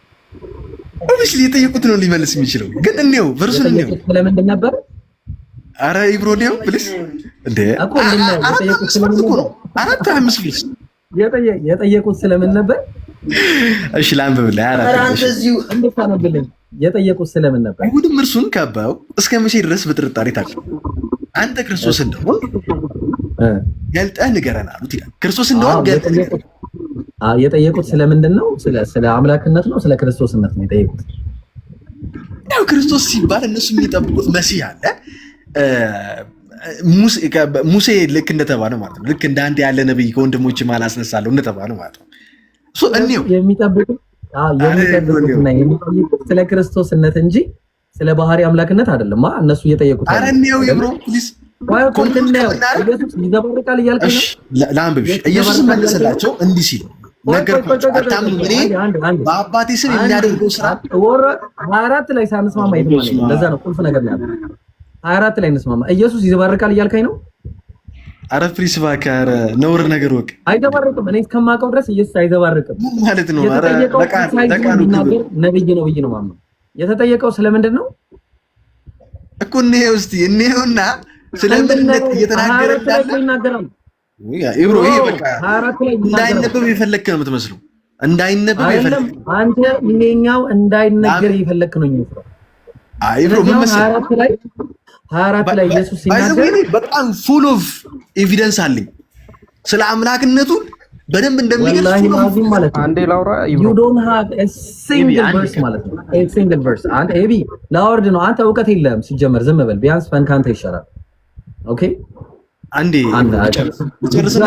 ኦብቪስሊ የጠየቁት ነው ሊመልስ የሚችለው። ግን እንዴው ቨርሱን እንዴው ስለምንድን ነበር? አረ ኢብሮዲዮ ፕሊስ እንዴ እኮ የጠየቁት ስለምን ነው? አራት አምስት ፕሊስ የጠየቁት ስለምን ነበር? እሺ ላንብብልህ። አረ አንተ እዚሁ እንዴት ታነብልኝ? የጠየቁት ስለምን ነበር? አይሁድም እርሱን ከበው እስከ መቼ ድረስ በጥርጣሬ ታቆዩ? አንተ ክርስቶስ እንደሆንክ ገልጠህ ንገረን አሉት ይላል። ክርስቶስ እንደሆንክ ገልጠህ የጠየቁት ስለምንድን ነው? ስለ አምላክነት ነው? ስለ ክርስቶስነት ነው የጠየቁት? ያው ክርስቶስ ሲባል እነሱ የሚጠብቁት መሲህ አለ። ሙሴ ልክ እንደተባለ ማለት ነው። ልክ እንደ አንድ ያለ ነብይ ከወንድሞች መሃል አስነሳለሁ እንደተባለ ማለት ነው። ሶ እንዴው የሚጠብቁት ስለ ክርስቶስነት እንጂ ስለ ባህሪ አምላክነት አይደለም። እነሱ እየጠየቁት አረ እንዴው ይብሮ ፕሊዝ ኢየሱስ ይዘባርቃል እያልከኝ ነው? ለአንብብሽ ኢየሱስ መለሰላቸው እንዲህ ሲል ነገርኳቸው። አታምኑ እኔ በአባቴ ስም የሚያደርገው ስራ 24 ላይ ሳንስማማ ይተማል። ለዛ ነው ቁልፍ ነገር ነው 24 ላይ እንስማማ። ኢየሱስ ይዘባርቃል እያልከኝ ነው? አረ ፕሊስ እባክህ፣ ኧረ ነውር ነገር ወቅ አይዘባርቅም። እኔ እስከማውቀው ድረስ ኢየሱስ አይዘባርቅም ማለት ነው። አረ በቃ ነብይ ነው ብዬ ነው ማምነው። የተጠየቀው ስለምንድን ነው እኮ እኔው እስቲ እኔውና ስለምንድነው እየተናገረ ይናገራል። ኢብሮ ይሄ በቃ እንዳይነበብ የፈለክ ነው የምትመስለው። እንዳይነበብ የፈለክ አንተ ይሄኛው እንዳይነገር የፈለክ ነው የሚመስለው። ኢብሮ ምን መሰለህ 24 ላይ ኢየሱስ ሲናገር በጣም ፉል ኦፍ ኤቪደንስ አለኝ ስለ አምላክነቱ በደንብ እንደሚገልጽ ማለት ነው። አንዴ ላውራ you don't have a single verse ማለት ነው። a single verse አንተ ኤቢ ላወርድ ነው። አንተ እውቀት የለህም ሲጀመር። ዝም በል ቢያንስ ፈን ካንተ ይሻላል። ኦኬ አንዴ ጨርስና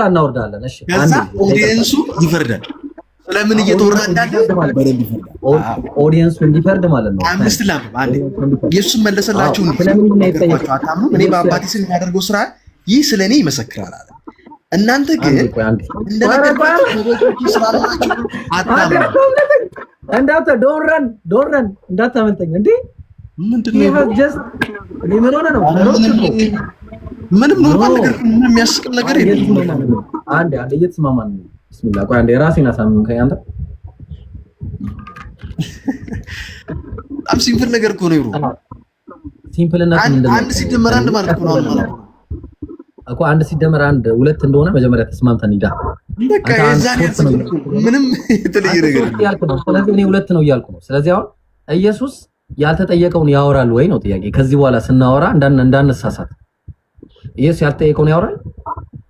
እናወርዳለን። እሺ አንዴ ኦዲየንሱ ይፈርዳል። ስለምን እየተወራ እንዳለ በደንብ ይፈርዳል። ኦዲየንሱ እንዲፈርድ ማለት ነው። አምስት ላምብ አንዴ ኢየሱስ መለሰላችሁ እንዴ አታምኑ? እኔ በአባቴ ስም የሚያደርገው ስራ ይህ ስለኔ ይመሰክራል አለ። እናንተ ግን እንደነገርኳችሁ ስላላችሁ አታምኑ። እንዳታ ዶንረን እንዳታመልጠኝ እንዴ ምንድነው? ጀስት ምን ሆነ ነው? ምንም ኖርማል ነገር ምንም የሚያስቅም ነገር የለም። አንዴ እየተስማማን ነው። ቢስሚላህ ቆይ አንዴ ራሴን አሳምንከኝ አንተ። በጣም ሲምፕል ነገር እኮ ነው ይብሩ። ሲምፕልነት ምንድነው? አንድ ሲደመር አንድ ማለት እኮ ነው ማለት እኮ አንድ ሲደመር አንድ ሁለት እንደሆነ መጀመሪያ ተስማምተን ይዳ በቃ የዛኔ ምንም የተለየ ነገር ያልኩ ነው። ስለዚህ እኔ ሁለት ነው እያልኩ ነው። ስለዚህ አሁን ኢየሱስ ያልተጠየቀውን ያወራል ወይ ነው ጥያቄ። ከዚህ በኋላ ስናወራ እንዳንሳሳት ኢየሱስ ያልተጠየቀውን ያወራል?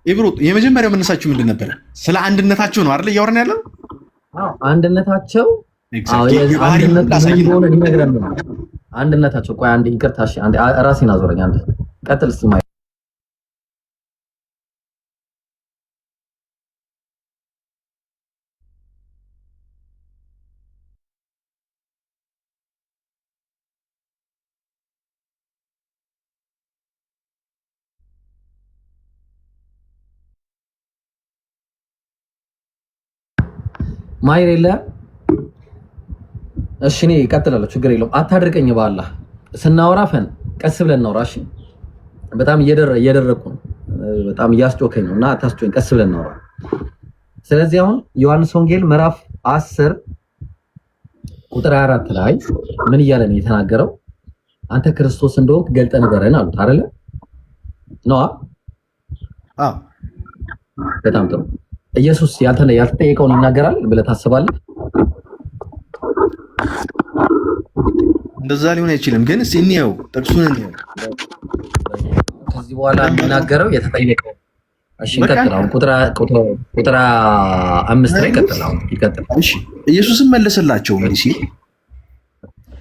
ኢብሮ የመጀመሪያው መነሳችሁ ምንድን ነበር? ስለ አንድነታቸው ነው አይደል እያወራን ያለው? አዎ አንድነታቸው። አዎ አንድነታቸው እንደሆነ ይነግረን ነው አንድነታቸው። ቆይ አንዴ ይቅርታ፣ እሺ አንዴ ራሴን አዞረኝ። አንዴ ቀጥል እስቲ። ማይር የለ። እሺ እኔ እቀጥላለሁ፣ ችግር የለውም። አታድርቀኝ በአላህ ስናወራ ፈን ቀስ ብለን እናውራ። እሺ በጣም እየደረኩ ነው፣ በጣም እያስጮከኝ ነው እና አታስጮኝ፣ ቀስ ብለን እናውራ። ስለዚህ አሁን ዮሐንስ ወንጌል ምዕራፍ 10 ቁጥር 24 ላይ ምን እያለ ነው የተናገረው? አንተ ክርስቶስ እንደሆንክ ገልጠህ ንገረን አሉት አይደለ? ነዋ። አዎ በጣም ጥሩ። ኢየሱስ ያልተጠየቀውን ይናገራል ብለህ ታስባለህ? እንደዛ ሊሆን አይችልም። ግን እንየው፣ ጥቅሱን እንየው። ከዚህ በኋላ የሚናገረው የተጠየቀው። እሺ እንቀጥል። አሁን ቁጥር 5 ላይ ቀጥል። አሁን ይቀጥል። እሺ ኢየሱስም መለሰላቸው እንዲህ ሲል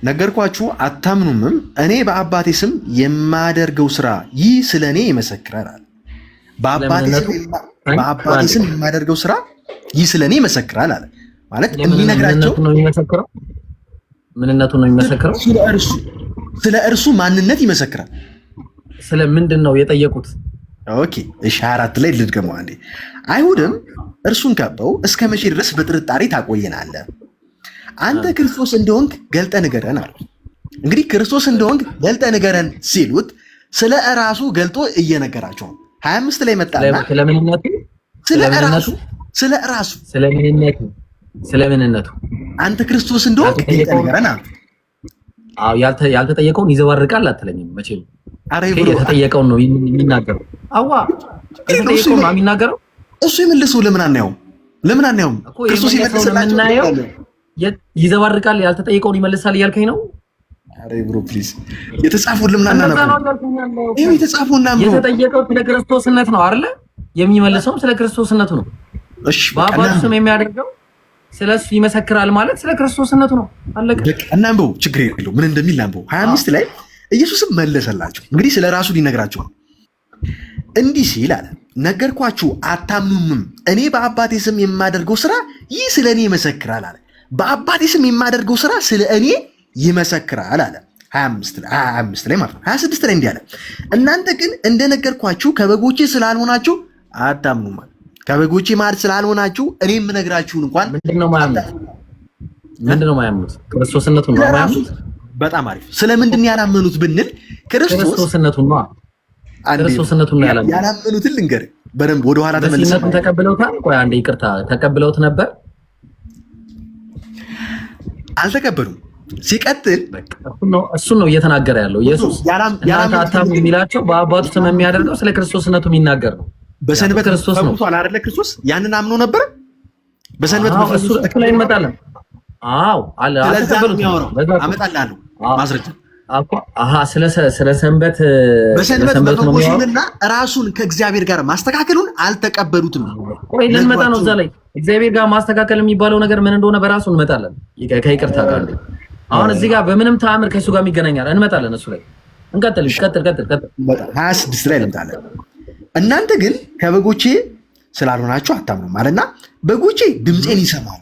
ነገርኳችሁ አታምኑምም። እኔ በአባቴ ስም የማደርገው ስራ ይህ ስለኔ ይመሰክራል አለ። በአባቴ ስም የማደርገው ስራ ይህ ስለኔ ይመሰክራል አለ። ማለት የሚነግራቸው ነው የሚመሰክረው። ምንነቱን ነው የሚመሰክረው። ስለ እርሱ ማንነት ይመሰክራል። ስለ ምንድን ነው የጠየቁት? ኦኬ እሺ 24 ላይ ልድገመው አንዴ። አይሁድም እርሱን ከበው እስከ መቼ ድረስ በጥርጣሬ ታቆየናለህ? አንተ ክርስቶስ እንደሆንክ ገልጠህ ንገረን አሉት። እንግዲህ ክርስቶስ እንደሆንክ ገልጠህ ንገረን ሲሉት ስለ እራሱ ገልጦ እየነገራቸው ነው። 25 ላይ መጣና ስለ ምንነቱ አንተ ክርስቶስ እንደሆንክ ገልጠህ ንገረን አሉት። አዎ ያልተጠየቀውን ይዘባርቃል አትለኝም መቼም። አሬ ብሎ የተጠየቀውን ነው የሚናገረው። አዋ የተጠየቀውን ነው የሚናገረው። እሱ የመለሰው ለምን አናየውም? ክርስቶስ የመለሰላቸው ይዘባርቃል፣ ያልተጠየቀውን ይመልሳል እያልከኝ ነው? አሬ ብሮ ፕሊዝ የተጻፈውን ለምን አናነበው? ይሄ የተጻፈውና የተጠየቀው ስለ ክርስቶስነት ነው አይደለ? የሚመልሰውም ስለ ክርስቶስነቱ ነው። እሺ በአባቱ ስም የሚያደርገው ስለሱ ይመሰክራል ማለት ስለ ክርስቶስነቱ ነው። አለቀ። እናንበው፣ ችግር የለውም። ምን እንደሚል እናንበው። 25 ላይ ኢየሱስም መለሰላቸው። እንግዲህ ስለ ራሱ ሊነግራቸው ነው። እንዲህ ሲል አለ ነገርኳችሁ አታምኑምም። እኔ በአባቴ ስም የማደርገው ስራ ይህ ስለ እኔ ይመሰክራል አለ። በአባቴ ስም የማደርገው ስራ ስለ እኔ ይመሰክራል አለ። 25 ላይ ማለት ነው። 26 ላይ እንዲህ አለ እናንተ ግን እንደነገርኳችሁ ከበጎቼ ስላልሆናችሁ አታምኑም አለ። ከበጎቼ ማለት ስላልሆናችሁ እኔ የምነግራችሁን እንኳን ምንድነው ማያምኑት? ክርስቶስነቱን ነው ማያምኑት። በጣም አሪፍ። ስለምንድን ያላመኑት ብንል ክርስቶስነቱን ነው። ክርስቶስነቱን ያላመኑትን ልንገርህ በደንብ ወደ ኋላ ተመልሰን ተቀብለውታል። ቆይ አንዴ ይቅርታ፣ ተቀብለውት ነበር? አልተቀበሉም። ሲቀጥል እሱን ነው እየተናገረ ያለው ኢየሱስ። እናንተ አታምኑ የሚላቸው በአባቱ ስም የሚያደርገው ስለ ክርስቶስነቱ የሚናገር ነው። በሰንበት ክርስቶስ ነው አይደለ? ክርስቶስ ያንን አምኖ ነበር። በሰንበት እሱ ላይ እንመጣለን። አዎ አለ አመጣልሃለሁ ማስረጃ ስለ ሰንበት በሰንበትና ራሱን ከእግዚአብሔር ጋር ማስተካከሉን አልተቀበሉትም። ቆይ ልንመጣ ነው እዛ ላይ። እግዚአብሔር ጋር ማስተካከል የሚባለው ነገር ምን እንደሆነ በራሱ እንመጣለን። ከይቅርታ ጋር አሁን እዚህ ጋር በምንም ተአምር ከእሱ ጋር የሚገናኛል እንመጣለን። እሱ ላይ እንቀጥል። 26 ላይ እንመጣለን። እናንተ ግን ከበጎቼ ስላልሆናችሁ አታምኑም አለና በጎቼ ድምፄን ይሰማሉ፣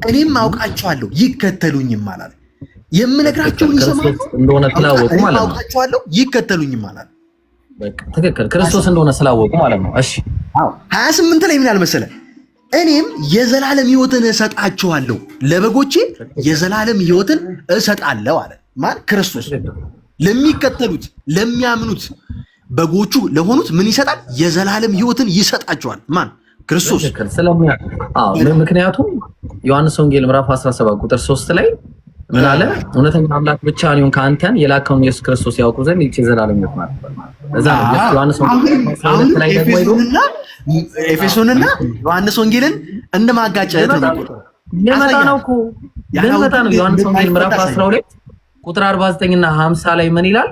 እኔም አውቃቸዋለሁ ይከተሉኝም አላለ። የምነግራቸውን ይሰማሉ እንደሆነ ስላወቁ ማለት ነው። አውቃቸዋለሁ ይከተሉኝም አላለ። በቃ ትክክል፣ ክርስቶስ እንደሆነ ስላወቁ ማለት ነው። እሺ 28 ላይ ምን ያህል መሰለ? እኔም የዘላለም ሕይወትን እሰጣቸዋለሁ፣ ለበጎቼ የዘላለም ሕይወትን እሰጣለሁ አለ። ማለት ክርስቶስ ለሚከተሉት ለሚያምኑት በጎቹ ለሆኑት ምን ይሰጣል? የዘላለም ሕይወትን ይሰጣቸዋል። ማን? ክርስቶስ። ምክንያቱም ዮሐንስ ወንጌል ምዕራፍ 17 ቁጥር 3 ላይ ምን አለ? እውነተኛ አምላክ ብቻ ነው ከአንተን የላከውን ኢየሱስ ክርስቶስ ያውቁ ዘንድ ይህች የዘላለም ሕይወት ማለት ነው። እዛ ነው ዮሐንስ ወንጌል ላይ ደግሞ ኤፌሶንና ዮሐንስ ወንጌልን እንደማጋጨት ነው። ለመጣ ነው እኮ ለመጣ ነው። ዮሐንስ ወንጌል ምዕራፍ 12 ቁጥር 49 እና 50 ላይ ምን ይላል?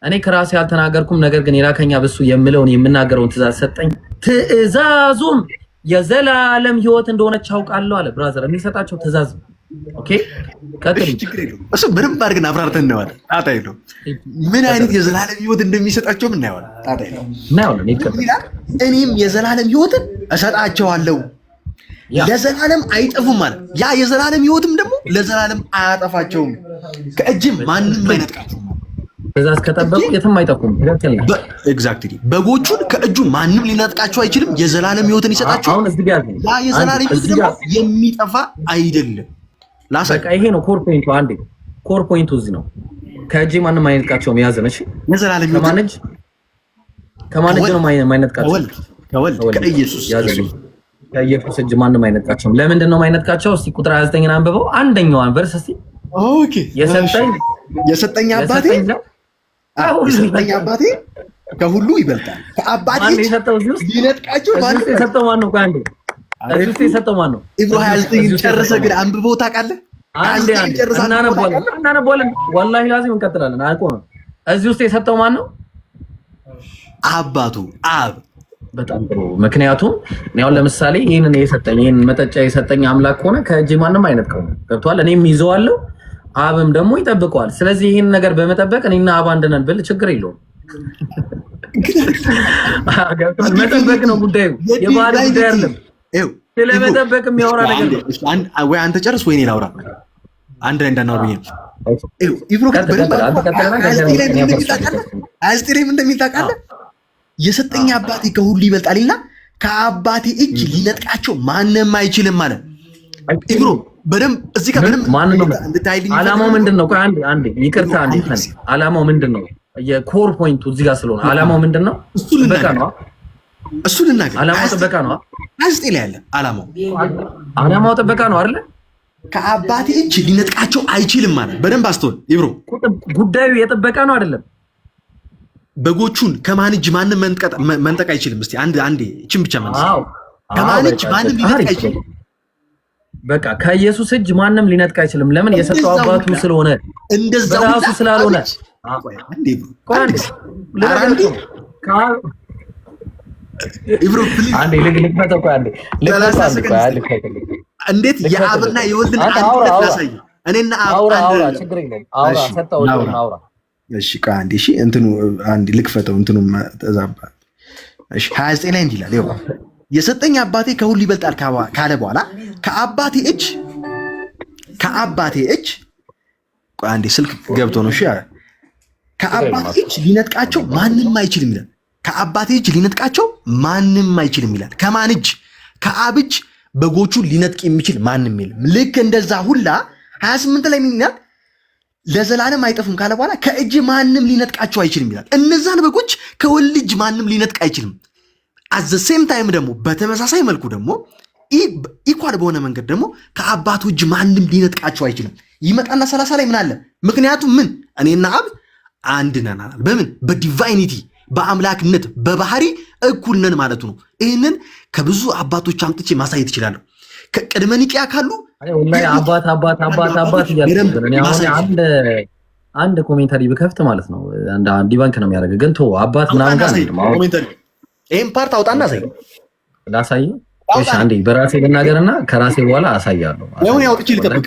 እኔ ከራሴ አልተናገርኩም፣ ነገር ግን የላከኝ እሱ የምለውን የምናገረውን ትእዛዝ ሰጠኝ፣ ትእዛዙም የዘላለም ሕይወት እንደሆነች አውቃለሁ አለ። ብራዘር የሚሰጣቸው ትእዛዝ ነው። ኦኬ ቀጥል። እሱ በደንብ አድርገን አብራርተን እናየዋለን። ጣጣ የለውም። ምን አይነት የዘላለም ሕይወት እንደሚሰጣቸውም እናየዋለን። ጣጣ የለውም። እኔም የዘላለም ሕይወትን እሰጣቸዋለሁ፣ ለዘላለም አይጠፉም ማለት ያ የዘላለም ሕይወትም ደግሞ ለዘላለም አያጠፋቸውም፣ ከእጅም ማንም አይነጥቃቸውም። ትእዛዝ ከጠበቁ የትም አይጠፉም። ትክክል ነው። ኤግዛክትሊ በጎቹን ከእጁ ማንም ሊነጥቃቸው አይችልም። የዘላለም ሕይወትን ይሰጣቸው። አሁን እዚህ ጋር ያ የዘላለም ሕይወት ደግሞ የሚጠፋ አይደለም። በቃ ይሄ ነው ኮር ፖይንቱ። አንዴ ኮር ፖይንቱ እዚህ ነው። ከእጅ ማንም አይነጥቃቸውም። ያዘን እሺ፣ የዘላለም ሕይወት ከማን እጅ ነው የማይነጥቃቸው? ከወልድ ከኢየሱስ ከኢየሱስ እጅ ማንም አይነጥቃቸውም። ለምንድን ነው የማይነጥቃቸው? እስቲ ቁጥር 29 አንብበው፣ አንደኛዋን ቨርስ እስቲ። ኦኬ የሰጠኝ አባቴ ከሁሉ ይበልጣል። ከአባቴ ሊነጥቃቸው የሰጠው ማን ነው? አንዴ እዚህ ውስጥ የሰጠው ማን ነው? ኢብሮ 29 ጨርሰህ ግን አንብበው ታውቃለህ? እናነባለን። ወላሂ ላዚም እንቀጥላለን። አልቆመም። እዚህ ውስጥ የሰጠው ማን ነው? አባቱ አብ። በጣም ጥሩ። ምክንያቱም አሁን ለምሳሌ ይህንን መጠጫ የሰጠኝ አምላክ ከሆነ ከእጅ ማንም አይነጥቀውም። ገብቶሃል? እኔም ይዘዋለሁ፣ አብም ደግሞ ይጠብቀዋል። ስለዚህ ይህን ነገር በመጠበቅ እኔና አብ አንድ ነን ብል ችግር የለውም። መጠበቅ ነው ጉዳዩ፣ የባህል ጉዳይ አይደለም። ስለመጠበቅ የሚያወራ ነገር ነው። ወይ አንተ ጨርስ ወይ እኔ ላውራ። አንድ ላይ እንዳናወራ ብዬ ነው። አያስጥሬም እንደሚል ታውቃለህ? የሰጠኝ አባቴ ከሁሉ ይበልጣልና ከአባቴ እጅ ሊነጥቃቸው ማንም አይችልም ማለት ኢብሮ በደምብ እዚህ ጋር በደምብ እንድታይልኝ። ዓላማው ምንድን ነው? ቆይ አንዴ ይቅርታ፣ ዓላማው ምንድን ነው? የኮር ፖይንቱ እዚህ ጋር ስለሆነ ዓላማው ምንድን ነው? ጥበቃ ነው። እሱ ልናገር። ዓላማው ጥበቃ ነው። አስጤላ ያለ ዓላማው ጥበቃ ነው አይደለ? ከአባቴ እጅ ሊነጥቃቸው አይችልም ማለት በደንብ አስተውል ኢብሮ። ጉዳዩ የጥበቃ ነው አይደለም? በጎቹን ከማን እጅ ማንም መንጠቅ አይችልም። እስቲ አንዴ እቺን ብቻ ማለት ከማን እጅ ማንም ሊነጥቅ አይችልም። በቃ ከኢየሱስ እጅ ማንም ሊነጥቅ አይችልም። ለምን? የሰጠው አባቱ ስለሆነ፣ እንደዛው ራሱ ስላልሆነ። እንዴት የአብና የወልድን አንድነት ላሳይ። እኔና አብ እሺ አንዴ እሺ እንትኑ አንዴ ልክፈተው። እንትኑ ተዛባ። እሺ 29 ላይ እንዲህ ይላል። ይኸው የሰጠኝ አባቴ ከሁሉ ይበልጣል ካለ በኋላ ከአባቴ እጅ ቆይ አንዴ ስልክ ገብቶ ነው። እሺ ከአባቴ እጅ ሊነጥቃቸው ማንም አይችልም ይላል። ከአባቴ እጅ ሊነጥቃቸው ማንም አይችልም ይላል። ከማን እጅ? ከአብ እጅ በጎቹን ሊነጥቅ የሚችል ማንም የለም። ልክ እንደዛ ሁላ 28 ላይ ምን ይላል? ለዘላለም አይጠፉም ካለ በኋላ ከእጅ ማንም ሊነጥቃቸው አይችልም ይላል። እነዛን በጎች ከወልድ እጅ ማንም ሊነጥቅ አይችልም። አዘ ሴም ታይም ደግሞ በተመሳሳይ መልኩ ደግሞ ኢኳል በሆነ መንገድ ደግሞ ከአባቱ እጅ ማንም ሊነጥቃቸው አይችልም። ይመጣና 30 ላይ ምን አለ? ምክንያቱም ምን እኔና አብ አንድ ነን አላል። በምን? በዲቫይኒቲ በአምላክነት በባህሪ እኩል ነን ማለቱ ነው። ይህንን ከብዙ አባቶች አምጥቼ ማሳየት እችላለሁ። ከቅድመ ኒቂያ ካሉ አባት አንድ ኮሜንታሪ ብከፍት ማለት ነው አንድ ባንክ ነው የሚያደርገው። ግን ተው አባት ምናምን ጋር ኮሜንታሪ ይሄን ፓርት አውጣና ላሳይ። እሺ አንዴ በራሴ ልናገርና ከራሴ በኋላ አሳያለሁ። ለምን አውጥቼ ልጠብቅ?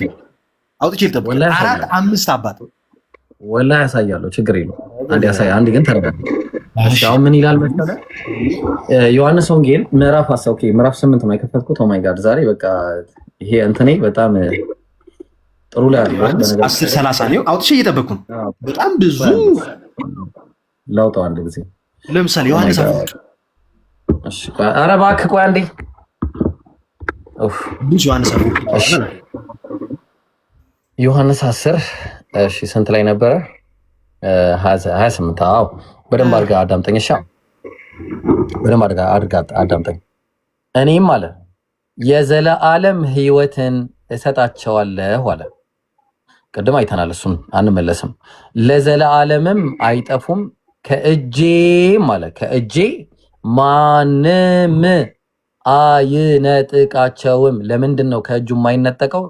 4 5 አባት ወላሂ ያሳያለሁ። ችግር የለውም። አንዴ ግን ተረጋጋ። እሺ አሁን ምን ይላል መሰለህ? ዮሐንስ ወንጌል ምዕራፍ 8 ነው የከፈትኩት። ኦ ማይ ጋድ ዛሬ በቃ ይሄ እንትኔ በጣም ጥሩ ላይ አይደለም። 10:30 ነው አውጥቼ እየጠበቅኩ ነው። በጣም ብዙ ላውጣው አንድ ጊዜ። ለምሳሌ ዮሐንስ እሺ ኧረ እባክህ ቆይ አንዴ። ዮሐንስ 10 እሺ ስንት ላይ ነበረ? 28 አዎ በደንብ አድርጋ አዳምጠኝ። እሺ በደንብ አድርጋ አዳምጠኝ። እኔም አለ የዘለዓለም ሕይወትን እሰጣቸዋለሁ አለ። ቅድም አይተናል፣ እሱን አንመለስም። ለዘለዓለምም አይጠፉም ከእጄም አለ ከእጄ ማንም አይነጥቃቸውም። ለምንድን ነው ከእጁ የማይነጠቀው?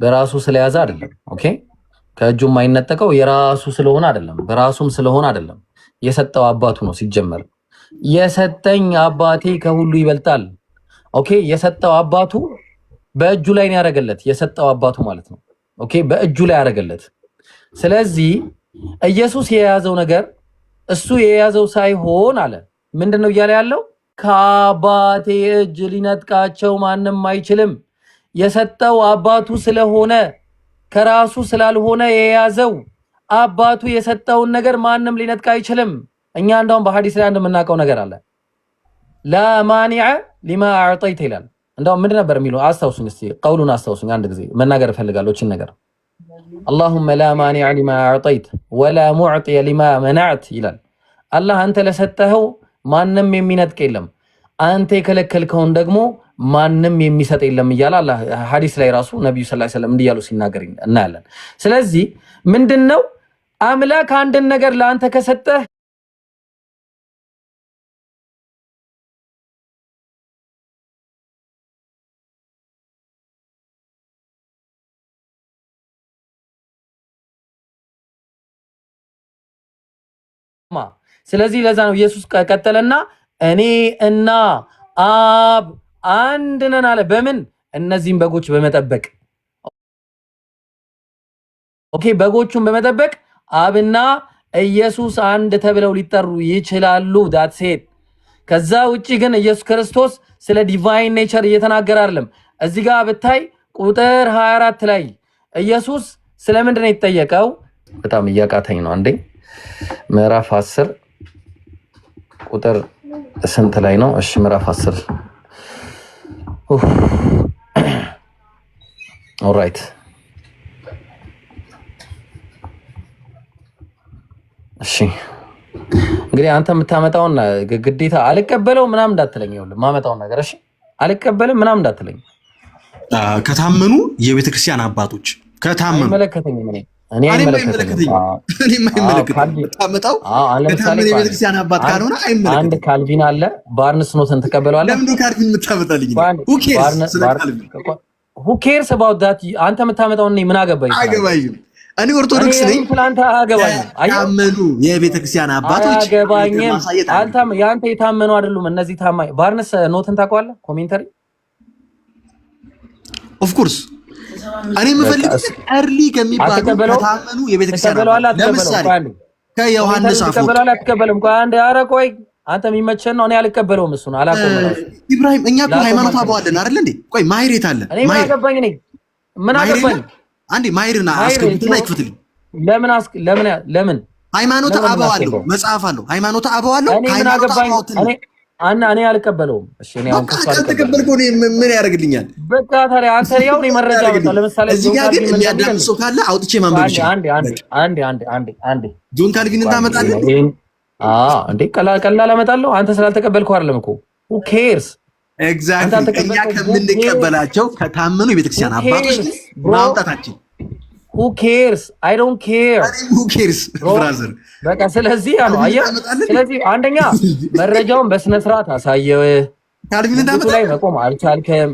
በራሱ ስለያዘ አይደለም። ኦኬ ከእጁ የማይነጠቀው የራሱ ስለሆነ አይደለም፣ በራሱም ስለሆነ አይደለም። የሰጠው አባቱ ነው። ሲጀመር የሰጠኝ አባቴ ከሁሉ ይበልጣል። ኦኬ የሰጠው አባቱ በእጁ ላይ ነው ያደረገለት። የሰጠው አባቱ ማለት ነው። ኦኬ በእጁ ላይ ያደረገለት። ስለዚህ ኢየሱስ የያዘው ነገር እሱ የያዘው ሳይሆን አለ ምንድነው እያለ ያለው? ከአባቴ እጅ ሊነጥቃቸው ማንም አይችልም። የሰጠው አባቱ ስለሆነ ከራሱ ስላልሆነ የያዘው አባቱ የሰጠውን ነገር ማንም ሊነጥቅ አይችልም። እኛ እንደውም በሐዲስ ላይ እንደምናውቀው ነገር አለ። ላ ማኒዐ ሊማ አዕጠይተ ይላል። እንደውም ምንድን ነበር የሚለው? አስታውሱኝ እስቲ፣ ቀውሉን አስታውሱኝ። አንድ ጊዜ መናገር እፈልጋለሁ እቺን ነገር። አላሁመ ላ ማኒዐ ሊማ አዕጠይተ ወላ ሙዕጢየ ሊማ መነዕተ ይላል። አላህ አንተ ለሰጠኸው ማንም የሚነጥቅ የለም፣ አንተ የከለከልከውን ደግሞ ማንም የሚሰጥ የለም እያለ አላህ ሐዲስ ላይ ራሱ ነብዩ ሰለላሁ ዐለይሂ ወሰለም እንዲያሉ ሲናገር እናያለን። ስለዚህ ምንድነው አምላክ አንድን ነገር ለአንተ ከሰጠህ ስለዚህ ለዛ ነው ኢየሱስ ቀጠለና እኔ እና አብ አንድ ነን አለ። በምን? እነዚህን በጎች በመጠበቅ ኦኬ፣ በጎቹን በመጠበቅ አብና ኢየሱስ አንድ ተብለው ሊጠሩ ይችላሉ። ዳትስ ኢት። ከዛ ውጪ ግን ኢየሱስ ክርስቶስ ስለ ዲቫይን ኔቸር እየተናገረ አይደለም። እዚህ ጋር ብታይ ቁጥር 24 ላይ ኢየሱስ ስለምንድን ነው የተጠየቀው? በጣም እያቃተኝ ነው። አንዴ ምዕራፍ 10 ቁጥር ስንት ላይ ነው? እሺ ምዕራፍ 10 ኦልራይት። እሺ እንግዲህ አንተ የምታመጣውን ግዴታ አልቀበለው ምናምን እንዳትለኝ። ይኸውልህ የማመጣውን ነገር እሺ፣ አልቀበልም ምናምን እንዳትለኝ። ከታመኑ የቤተክርስቲያን አባቶች ከታመኑ አይመለከተኝም። እኔ አይመለከተኝም። አንድ ካልቪን አለ፣ ባርንስ ኖትን ትቀበለዋለህ? ለምን ካልቪን የምታመጣልኝ? who cares about that? አንተ የምታመጣውን ምን አገባኝ? አገባኝም። እኔ ኦርቶዶክስ ነኝ። አንተ አገባኝም። ታመኑ የቤተክርስቲያን አባቶች አገባኝም። አንተ ያንተ የታመኑ አይደሉም እነዚህ ታማኝ። ባርንስ ኖትን ታውቀዋለህ? ኮሜንተሪ ኦፍ ኮርስ እኔ የምፈልገው እርሊ ከሚባሉ ከታመኑ የቤተክርስቲያን አባቶች ለምሳሌ ከዮሐንስ አፈወርቅ አትቀበልም? ቆይ አንዴ፣ ኧረ ቆይ አንተ የሚመቸን ነው። እኔ አልቀበለውም። እሱን አላቆም። ኢብራሂም እኛ እኮ ሃይማኖት አባዋለን አይደል እንዴ? ቆይ ማይር የት አለ? እኔ ምን አገባኝ? ነኝ ምን አገባኝ? አንዴ ማይርና አስከብትና ይክፈትልኝ። ለምን ሃይማኖት አባዋለሁ መጽሐፍ አለው። ሃይማኖት አባዋለሁ። ሃይማኖት አባዋለሁ። እኔ አልቀበለውም። እሺ እኔ አሁን ካልተቀበልከው ምን ያደርግልኛል? በቃ ታዲያ አንተ ያው ነው መረጃ መጣ። ለምሳሌ እዚህ ጋር ግን የሚያዳም ሰው ካለ አውጥቼ ማንበብ ይችላል። አንዴ ጆን ካልቪንን ታመጣለህ? እንዴ ቀላል አመጣለሁ። አንተ ስላልተቀበልከው አይደለም እኮ who cares? ኤግዛክትሊ እኛ ከምንቀበላቸው ከታመኑ የቤተክርስቲያን አባቶች ማውጣታችን who cares? I don't care. who cares brother? በቃ ስለዚህ አየህ፣ ስለዚህ አንደኛ መረጃውን በስነ ስርዓት አሳየው። ካልቪንን ታመጣለህ ላይ መቆም አልቻልከም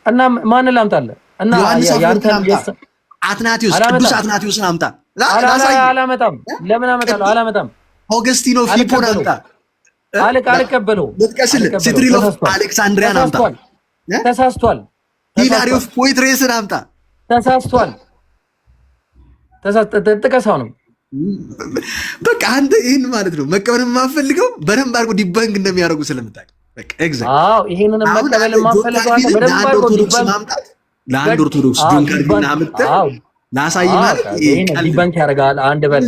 እና ማንን ላምጣልህ? እና ያንተ አትናቲዮስ ቅዱስ አትናቲዮስን አምጣ። አላመጣም። ለምን አመጣለሁ? አላመጣም። ኦገስቲኖ ፊሊፖን አምጣ። አልቀበለውም። ልጥቀስልህ፣ ሲትሪል ኦፍ አሌክሳንድሪያን አምጣ። ተሳስቷል። ሂላሪ ኦፍ ፖይትሬስን አምጣ። ተሳስቷል። ጥቀሳው ነው በቃ አንተ ይህን ማለት ነው መቀበል የማፈልገው በደንብ አድርጎ ዲባንክ እንደሚያደርጉ ስለምታውቅ በቃ ኤግዛክት። አዎ ይሄንን መቀበል የማፈልገው አንተ በደንብ አድርጎ ዲባንክ ለአንድ ኦርቶዶክስ ጆን ካልቪን አምጥተህ ላሳይ ማለት ይሄን ዲባንክ ያደርጋል። አንድ በል